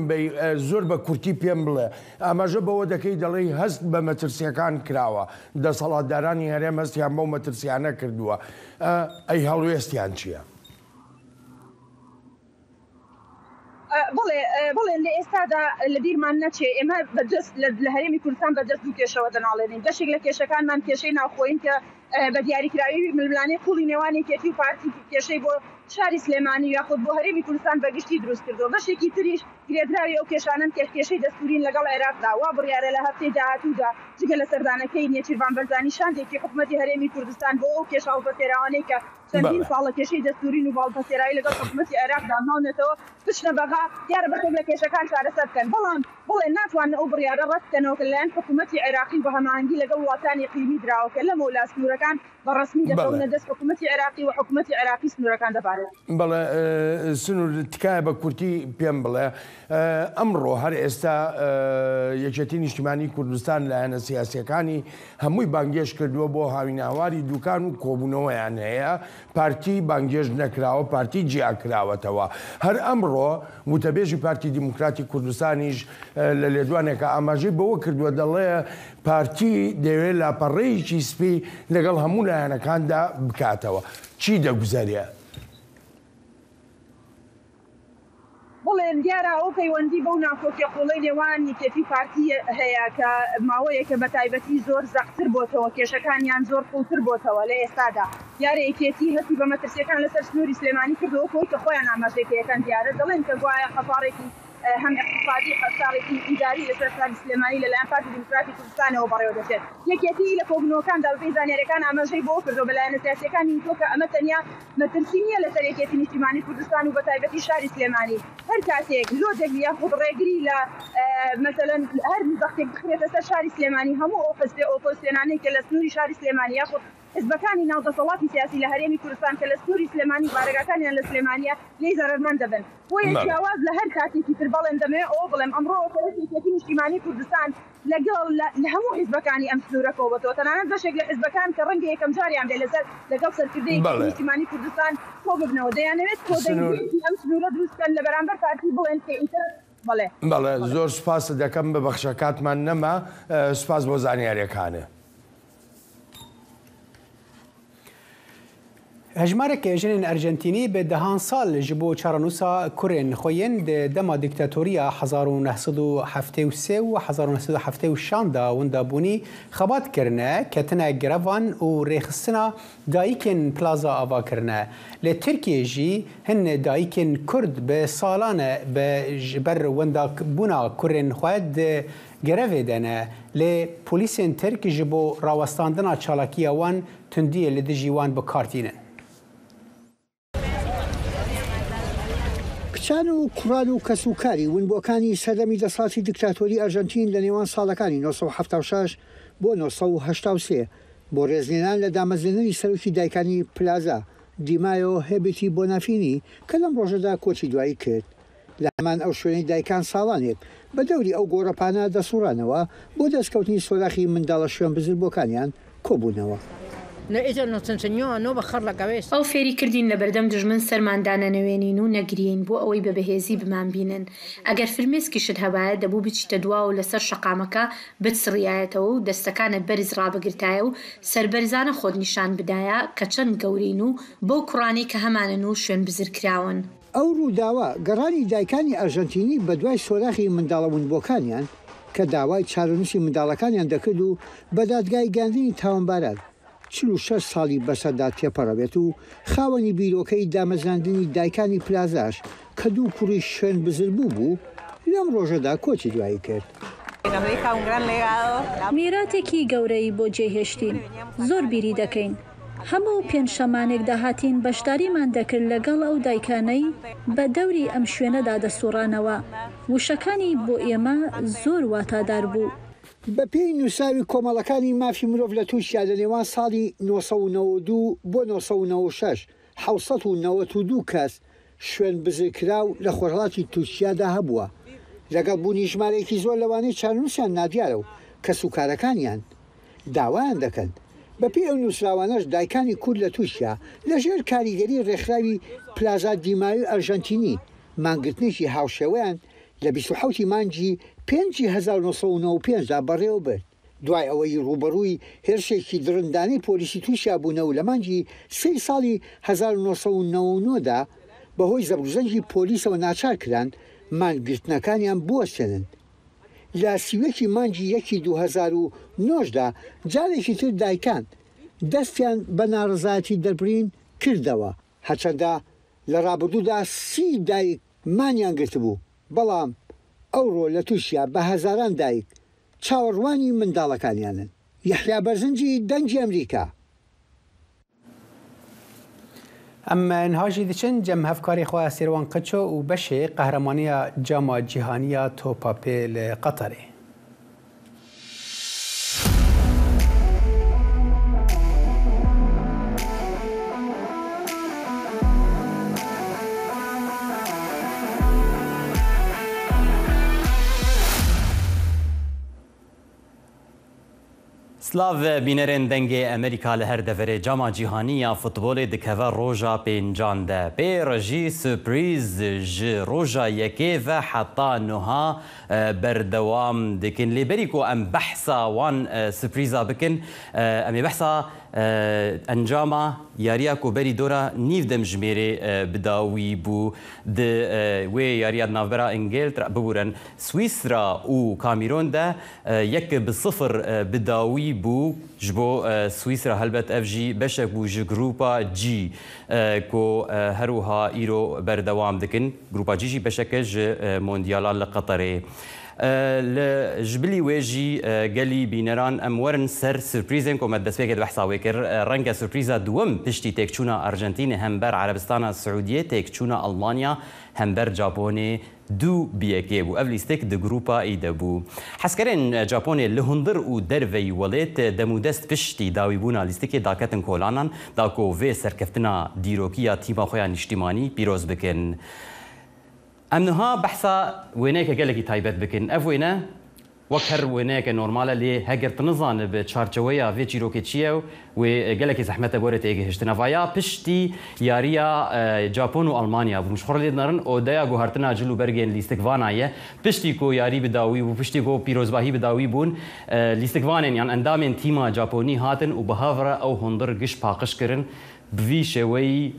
[SPEAKER 2] زۆر بە کورتی پێم بڵێ ئاماژە بەوە دەکەی دەڵێی هەست بە مەترسیەکان کراوە دەسەڵاتدارانی هەرێم هەستیان بەو مەترسیانە کردووە ئەی هەڵوێستیان چییە؟
[SPEAKER 11] بڵێن لە ئێستادا لە بیرمان نەچێ ئێمە بەدەست لە هەرێمی کوردستان بەدەست دوو کێشەوە دەناڵێنین دەشێک لە کێشەکانمان کێشەی ناوخۆین کە بە دیاریکراوی ململانەی قوڵی نێوانێکێتی و پارتی کێشەی بۆ شاری سلێمانی یاخود بۆ هەرێمی کوردستان بەگشتی دروست کردەوە بەشێکی تریش گرێدراوی ئەو کێشانن کێشەی دەستورین لەگەڵ عێراقدا وا بڕیارە لە هەفتەی داهاتوودا جگە لە سەردانەکەی نێچیروان بەرزانی شاندێکی حکوومەتی هەرێمی کوردستان بۆ ئەو کێشە هەڵپەسێراوانەی کە چەندین ساڵە کێشەی دەستورین و باڵپەسێرایی لەگەڵ حکوومەتی عێراقدا ماونێتەوە بچنە بەغا دیارە بەتەم لە کێشەکان چارەسەر بکەن بەڵام بڵێن ناتوانن ئەو بڕیارە ڕەت بکەنەوە کە لەلایەن حکوومەتی عێراقی بە هەماهەنگی لەگەڵ وڵاتانی ئیقلیمی دراوە کە لەمە ولا سنوورەکان بەڕەسمی دەکەونە دەست حکوومەتی عێراقی و حکوومەتی عێراقی سنوورەکان دەبارێت.
[SPEAKER 2] بەڵێ سنوور تکایە بە کورتی پێم بڵێ ئەمڕۆ هەر ئێستا یەکێتی نیشتیمانی کوردستان لایەنە سیاسیەکانی هەمووی بانگێش کردووە بۆ هاویناواری دوکان و کۆبوونەوەیان هەیە پارتی بانگێش نەکراوە پارتی جیاکراوەتەوە هەر ئەمڕۆ وتەبێژی پارتی دیموکراتی کوردستانیش لە لێدوانێکە ئاماژەی بەوە کردووە دەڵێ پارتی دەوێت لاپەڕەیەکی سپی لەگەڵ هەموو لایەنەکاندا بکاتەوە چی دەگوزارێ؟
[SPEAKER 11] بڵێن دیارە ئەو پەیوەندی بەو ناکۆکیە قوڵەی نێوانی کێتی پارتی هەیە کە ماوەیەکە بە تایبەتی زۆر زەقتر بۆتەوە کێشەکانیان زۆر قوڵتر بۆتەوە لە ئێستادا دیارە یەکێتی هەستی بە مەترسیەکان لەسەر سنووری سلێمانی کردەوە کۆی کە خۆیان ئاماژەیەکەن دیارە دەڵێن کە گوایە خەفاڕێکی هەم اقتصادی خەساڕێکی ئیداری لەسەر سنووری سلێمانی لەلایەن پارتی دیموکراتی کوردستانەوە بەڕێوە دەچێت یەکێتی لە کۆبوونەوەکاندا بەپێی زانیاریەکان ئاماژەی بۆ کردەوە بەلایەنە سیاسیەکانی تۆ کە ئەمە تەنیا مەترسی نییە لەسەر یەکێتی نیشتیمانی کوردستان و بە تایبەتی شاری سلێمانی هەر کاتێک لۆجێک یاخود ڕێگری لە مەسەلەن هەر زەختێک بخرێتە سەر شاری سلێمانی هەموو ئەو حزب ئۆپۆزیسیۆنانەی کە لە سنووری شاری سلێمانی یاخود حزبەکانی ناودەسەڵاتی سیاسی لە هەرێمی کوردستان کە لە سنووری سلێمانی بارگاکانیان لە سلێمانیە لی زەرمەند دەبن بۆ یەکیاواز لە هەر کاتێکی تر بەڵێن دەمەوێت ئەوە بڵێم ئەمڕۆ یەکێتی نیشتیمانی کوردستان لەگەڵ لە هەموو حیزبەکانی ئەم سنوورە کۆبەتەوە تەنانەت بەشێک لە حیزبەکان کە ڕەنگە یەکەم جاریان بێ لەگەڵ سەرکردەیەکی نیشتیمانی کوردستان کۆ ببنەوە دەیانەوێت کۆدەنگێکی ئەم سنوورە دروستکەن لە بەرامبەر پارتی بڵێن کە ئیتر
[SPEAKER 2] بەڵێ زۆر سوپاس دەکەم بە بەخشەکاتمان نەما سوپاس بۆ زانیاریەکانە.
[SPEAKER 1] هەژمارێک ژنên ئەرجنتینی بە دەهان ساڵ ji bo çaranûsa kurên xwe yên di dema dîktatoriya 1973 û 1976 da winda bûnî xebat kirine ketine grevan û rêxistina dayîkên plaza avakirine. Li Tirkiye jî hin dayîkên Kurd bi salan ji ber winda bûna kurên xwe di gerevê de ne. Lê polîsên Tirk ji bo rawestandina çalakiya wan tundiyê li dijî wan bikartînin.
[SPEAKER 12] کچان و کوڕان و کەسوکاری ونبووەکانی سەردەمی دەسەڵاتی دیکتاتۆری ئەرژەنتین لە نێوان ساڵەکانی 1976 بۆ 1970 بۆ ڕێزلێنان لە دامەزێنەری سەرۆکی دایکانی پلازا دیمایۆ هێبێتی بۆنافینی کە لەم ڕۆژەدا کۆچی دوایی کرد لە هەمان ئەو شوێنەی دایکان ساڵانێک بە دەوری ئەو گۆڕەپانە دەسوڕانەوە بۆ دەستکەوتنی سۆراخی منداڵە شوێن بزرگبووەکانیان کۆبوونەوە.
[SPEAKER 13] ئەو فێری کردین لە بەردەم دژمن سەرماندانە نەوێنین و نەگرین بۆ ئەوەی بە بەهێزی بمان بینن ئەگەر فرمێسکیشت هەبایە دەبوو بچیتە دواوە لەسەر شەقامەکە بتسڕیایەتەوە و دەستەکانت بەرز ڕابگرتایە و سەربەرزانە خۆت نیشان بدایە کە چەند گەورین و بۆ کوڕانی کە هەمانن و شوێن بزرکراون.
[SPEAKER 12] ئەو ڕووداوە گەڕانی دایکانی ئەرژەنتینی بە دوای سۆراخی منداڵە ونبووەکانیان کە داوای چارەنووسی منداڵەکانیان دەکرد و بە دادگای گاندنی تاوانباران 46 ساڵی بەسەدا تێپەڕەبێت و خاوەنی بیرۆکەی دامەزاندنی دایکانی پلازاش کە دوو کوڕی شوێن بزر بوو لەم ڕۆژەدا کۆچی دوایی کرد.
[SPEAKER 14] میراتێکی گەورەی بۆ جێهێشتین زۆر بیری دەکەین. هەموو پێنجشەمانێک داهاتین بەشداریمان دەکرد لەگەڵ ئەو دایکانەی بە دەوری ئەم شوێنەدا دەسوڕانەوە. وشەکانی بۆ ئێمە زۆر واتادار بوو.
[SPEAKER 12] بە پێی نووساوی کۆمەڵەکانی مافی مرۆڤ لە تووشیا لە نێوان ساڵی 1992 بۆ 1996 792 کەس شوێن بزرکراو لە خۆرهڵاتی تووشیادا هەبووە. لەگەڵ بوونی ژمارەیەکی زۆر لەوانەی چارنووسیان نادیارە و کە سوکارەکانیان داوایان دەکەن. بەپێی ئەو نووسراوانەش دایکانی کورد لە تووشیا لەژێر کاریگەری ڕێکخراوی پلازا دیماوی ئەرژەنتینی مانگرتنێکی هاوشێوەیان لە 27 مانگی 1995دا بەڕێوە برد. دوای ئەوەی ڕوبەڕووی هێرشێکی درندانەی پۆلیسی تووشیا بوونەوە لە مانگی 3 ساڵی 1999دا بەهۆی زەبروزەنجی پۆلیسەوە ناچار کران مانگرتنەکانیان بوەستێنن. لە سیوەکی مانگی 2009دا جارێکی تر دایکان دەستیان بە ناڕزایەتی دەربڕین کردەوە، هەرچەندە لە ڕابردوودا 30 دایک مانیان گرت بوو، بەڵام ئەوڕۆ لە تووشیا بە هەزاران دایک چاوەڕوانی منداڵەکانیانن. یەحیا بەرزنجی دەنگی ئەمریکا.
[SPEAKER 1] ئەمە نهاژی دچن جەم هەفکاری خۆیان سێروان قەچۆ و بەشێ قەهرەمانیە جاما جیهانیە تۆپاپێ لە قەتەرێ.
[SPEAKER 15] سلاو بینەرên dengê Amerîka li her deverê cama cîhaniya futbolê dikeve roja pêncan de. Pê re jî sürprîz ji roja yekê ve heta niha berdewam dikin. Lêberî ku em behsa wan sürprîza bikin, em ê behsa encama yariya ku berî dora nîv demjimêrê bidawî bû di wê yariya navbera Ingiltere bibûrin Swîsra û Kamîron de 1-0 bidawî bû ji bo Swîsra helbet ev jî beşek bû ji grupa G ku her wiha îro berdewam dikin. Grupa G jî beşek e ji mondyalan li Qeterê. ji bilî wê jî gelî bîneran em werin ser sürprîzên ku me destpêkê behsa wê kir. Renga sürprîza duwem piştî têkçûna Arjentînê hember Erebistana Siûdiyê têkçûna Almanya hember Japonê dû biyekê bû. Ev lîstek di grupa î de bû. Hezkerên Japonê li hundir û derveyî welêt demûdest piştî dawîbûna lîstekê daketin kolanan da ku vê serkeftina dîrokiya tîma xwe ya niştimanî pîroz bikin. Em niha behsa wêneyeke gelekî taybet bikin. Ev wêne wek her wêneyeke normal e lê heger tu nizanî bi çarçeweya vê çîrokê çi ye wê gelekî zehmet e borê têgihiştina. Vaya piştî yariya Japon û Almanya bû. Ji xwe re lê dinarin odeya guhartina cil û bergên lîstikvana ye. Piştî ku yarî bidawî bû, piştî ku pîrozbahî bidawî bûn, lîstikvanên yan endamên tîma Japonî hatin û bi havra ew hundir giş paqij kirin bi vî şêweyî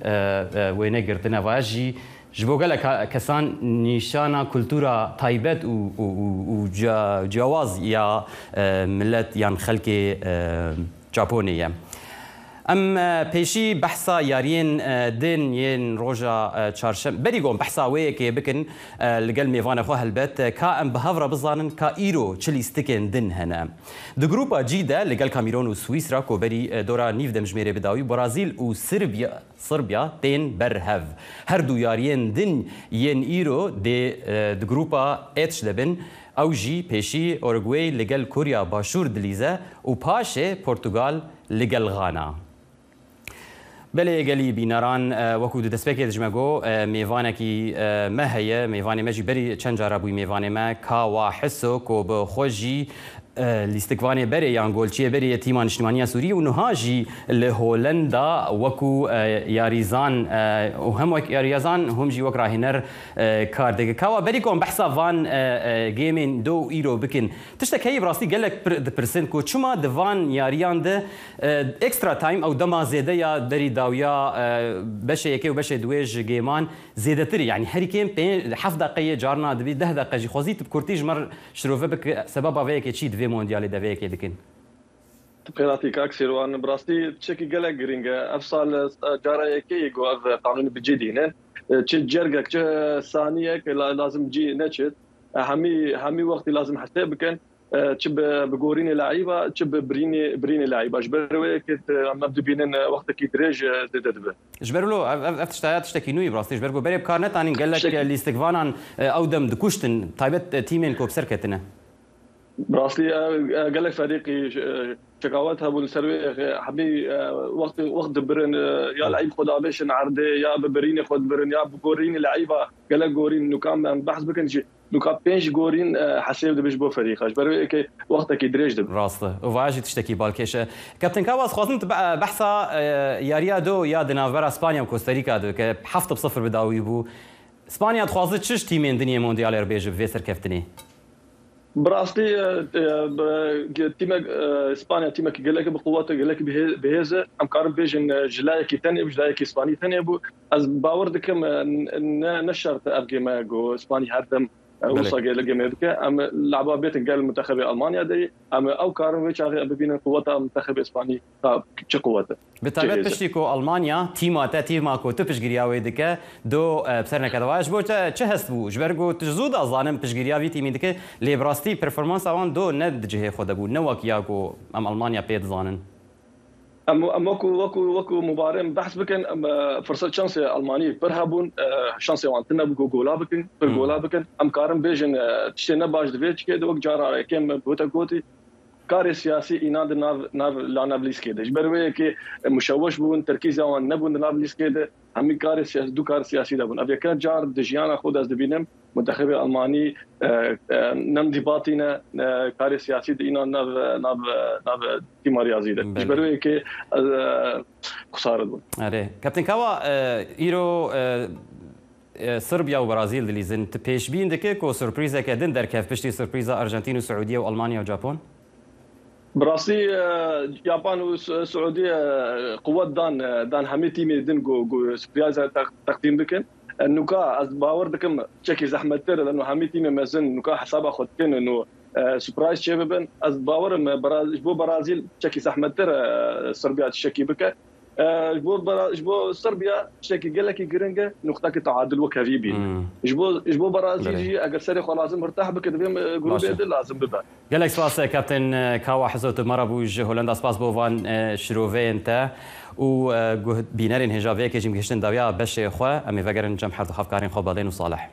[SPEAKER 15] wêne girtine. Vaya jî ji bo gelek kesan nîşana kultura taybet û ciyawaz ya millet yan xelkê Japonê ye. Em pêşî behsa yariyên din yên roja çarşem berî got behsa wê yekê bikin li gel mêvana xwe helbet ka em bi hev re bizanin ka îro çi lîstikên din hene. Di grupa G de li gel Kamîron û Swîsra ku berî dora nîv demjimêrê bidawî Brazîl û Sırbiya tên berhev. Her du yariyên din yên îro dê di grupa H dibin. Ew jî pêşî Uruguay li gel Kurya Başûr dilîze û paşê Portugal li gel Ghana. Belê gelî bîneran wekû di destpêkê dijme got mêvanekî me heye, mêvanê me jî berî çend cara bûyî mêvanê me ka wa hisso ku bi xwe jî lîstikvanê berê yan golçiyê berê ye tîma niştimaniya Sûriyê û niha jî li Holanda wekû yarîzan û hem wek yarîzan hûn jî wek rahîner kar dike. Ka wa berî ku em behsa van gêmên do û îro bikin. Tiştek heye rastî gelek dipirsin ku çima di van yariyan de ekstra time ew dema zêde ya derî dawiya beşê yekê û beşê duê ji gêman zêdetir yani herîkêm 7 deqeyê carna dibî 10 deqe jî xwazî tu bi kurtî ji me şirove bike sebeba vê yekê çî divê mondyalê de vê yekê dikin.
[SPEAKER 16] قيراتي كاكسير وان براستي تشكي قلق جرينجا افصال جاريكي جو اف قانون بجدينا تشجرك ثانيه لازم تجي نشت همي وقت لازم حسابك تشب بقوريني لعيبه تشب بريني لعيبه جبروي كنت مبدو بينن وقت كي دريج زدت
[SPEAKER 15] جبرلو تشتكي نوي براستي جبرلو بري بكارنت اني قال لك الاستقفان اودم دكوشتن تايبت تيمين كوب سركتنا
[SPEAKER 16] براسلي قال لك فريقي شكاواتها بالسروي حبي وقت برن يا لعيب خد ابيش نعرض يا ببريني خد برن يا بقوريني لعيبه قال لك قورين انه كان بحث بكن شيء لو كان بينش قورين حسيب دبش بو فريقه بري كي وقتك يدريج دب
[SPEAKER 15] راسته وفاجي تشتكي بالكيش كابتن كاواس خوازنت بحثا يا رياضو يا دنافرا اسبانيا وكوستاريكا دو ك 7-0 بداوي بو اسبانيا تخوازت شش تيمين دنيا مونديال ربيج بفيسر كفتني
[SPEAKER 16] براستي تيمك اسبانيا تيمك قال لك بقوته قال لك بهذا ام كارم بيجن جلايكي ثاني بجلايكي اسباني ثاني ابو از باوردكم نشرت ابقي ما جو اسباني هدم وصل لجمهورك ام لعبه بيت قال المنتخب المانيا دي ام او كارم ويش بين قوتها منتخب اسباني شو قوته
[SPEAKER 15] بالتالي تشتكو المانيا تيماكو تبشجرياوي دك دو بسرنا كدواش بو تشهسبو جبرغو تزود اظانم بشجرياوي تيمي دك لي براستي بيرفورمانس اون دو ند جهه خدبو نوك ياكو ام المانيا بيت زانن
[SPEAKER 16] ام وكو مباراه بحث بكن فرصه شانسي المانيه برهبون شانسي وان تنبو جولا بكن برجولا بكن ام كارم بيجن تشتنا باش دفيتش كده وك جارا كم بوتا كوتي كاري سياسي اناد ناف لا نابليس كده جبروي كي مشوش بون تركيز وان نبون نابليس كده همي كاري سياسي دو كار سياسي دبون ابي كان جار دجيانا خود از دبينم منتخب الماني نم ديباتينا كاري سياسي دينا ناف تيم رياضي ده جبروي كي خساره دون
[SPEAKER 15] اره كابتن كاوا ايرو صربيا وبرازيل دليزن تبيش بين دكيكو سوربريزا كدن در كيف بشتي سوربريزا ارجنتين وسعوديه والمانيا وجابون
[SPEAKER 16] براسي يابان والسعوديه قوات دان همي تيمي دن جو سبريزا تقديم بكن النكا از باور دكم تشكي زحمه تر لانه همي تيمي مازن نكا حسابها خدكن انه سبرايز شبابن از باور برازيل تشكي زحمه تر صربيا تشكي بك جبو صربيا شكي قال لك جرينجا نقطه تعادل وكريبي جبو برازيل اگر سري خو لازم مرتاح بك دبيم جروب لازم ببا
[SPEAKER 15] قال لك سباس كابتن كاوا حزوت مربوج هولندا سباس بوفان شروفي انت و بينارين هجافيك جيم كشتن داويا باش خو امي فقرن جم حرد خفكارين خو بالين وصالح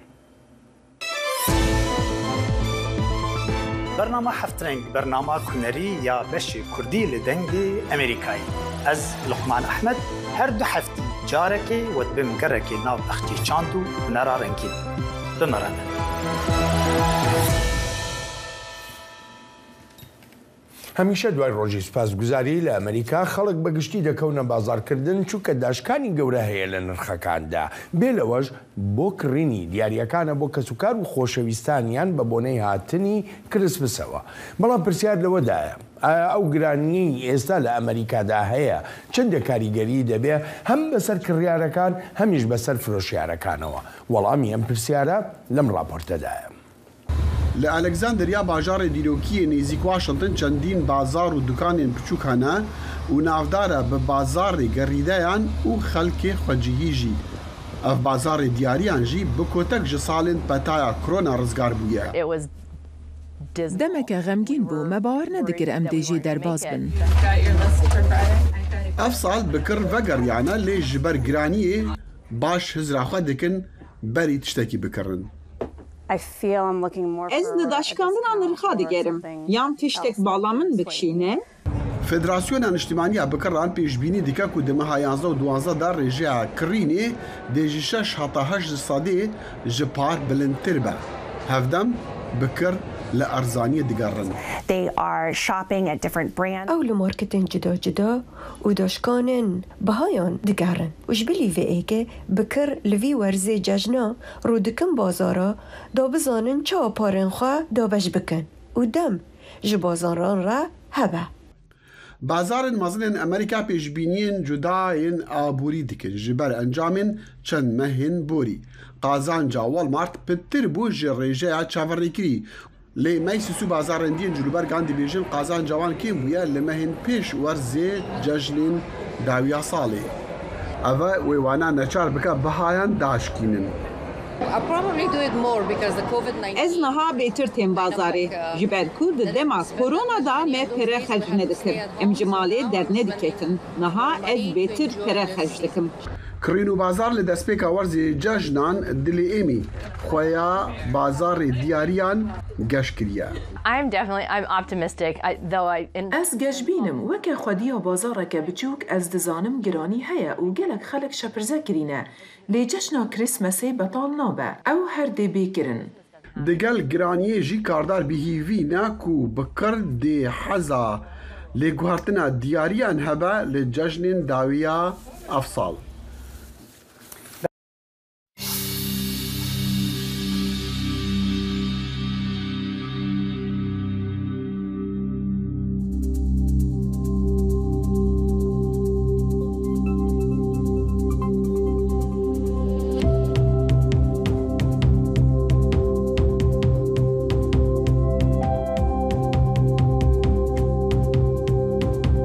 [SPEAKER 17] برنامه هفترنگ برنامه کنری یا بشی کردی لدنگی امریکایی از لقمان احمد هر دو هفتی جارکی و بمگرکی ناو اختی چاندو نرا رنگین بمرانه
[SPEAKER 2] هەمیشە دوای ڕۆژی سوپاسگوزاری لە ئەمریکا خەڵک بەگشتی دەکەونە بازارکردن چونکە داشکانی گەورە هەیە لە نرخەکاندا بێ لەوەش بۆ کڕینی دیاریەکانە بۆ کەسوکار و خۆشەویستانیان بە بۆنەی هاتنی کرسمسەوە بەڵام پرسیار لەوەدایە ئەو گرانی ئێستا لە ئەمریکادا هەیە چەندە کاریگەری دەبێ هەم بەسەر کڕیارەکان هەمیش بەسەر فرۆشیارەکانەوە وەڵامی ئەم پرسیارە لەم راپۆرتەدایە
[SPEAKER 18] لە ئەلەکزاندریا باژارێ دیرۆکیە نێزیک واشنتن چەندین بازار و دوکانên بچووک هەنە و ناودارە بە بازارێ گەڕیدەیان و خەلکێ خۆجیهی ژی ئەف بازارێ دیاریان ژی بە کۆتەک ji ساڵên پەتایە کۆرۆنا ڕزگار بوویە
[SPEAKER 6] دەمەکە غەمگین بوو مە باوەڕ نەدەکرد ئەم دێژی دەرباز بن
[SPEAKER 18] ئەف ساڵ بکڕ vegeriyanە lê ji ber giraniyê baş hizraxwe dikin berî tiştekî bikirin
[SPEAKER 19] Ez li daşkandina nirxa digerim. Yan tiştek balamın bikşîne.
[SPEAKER 18] Federasyona Niştimaniya bikiran pêşbînî dike ku di meha 11 û 12 da rêjeya kirînê dê ji 6 heta 8 sadê ji par bilindtir be. Hevdem bikir li erzaniyê digerin.
[SPEAKER 20] Ew li marketên cida cida û daşkanên bihayan digerin. û ji bilî vê êkê bikir li vî werzê cejna rû dikin bazara da bizanin çawa parên xwe dabeş bikin û dem ji bazaran re hebe.
[SPEAKER 18] Bazarên mezinên Amerîka pêşbîniyên cudayên aborî dikin ji ber encamên çend mehên borî. Qazanca Walmart pittir bû ji rêjeya çaverîkirî لێ مەیسوس و بازاڕێندیên جلوبەرگان dibêjin qazanca wan kêm bûye li mehên pêş werzê cejnên dawiya salê. Ev e wêwana neçar bike bihayan daşkînin.
[SPEAKER 19] Ez niha bêtir tên bazarê ji ber ku di dema korona da me pere xerc nedikir. Em ji malê dernediketin. Niha ez bêtir pere xerc dikim.
[SPEAKER 18] Kirîn û bazar li destpêka werzê cejnan dilê êmî xweya bazarê diyariyan geş kiriye.
[SPEAKER 6] Ez gejbînim weke xwediya bazareke biçûk ez dizanim giranî heye û gelek xelek şepirze kirîne. Lê cejna Krîsmasê betal nabe. Ew her dê bêkirin.
[SPEAKER 18] Di gel giraniyê jî kardar bihîvîne ku bi kir dê heza lêguhartina diyariyan hebe li cejnên dawiya ev sal.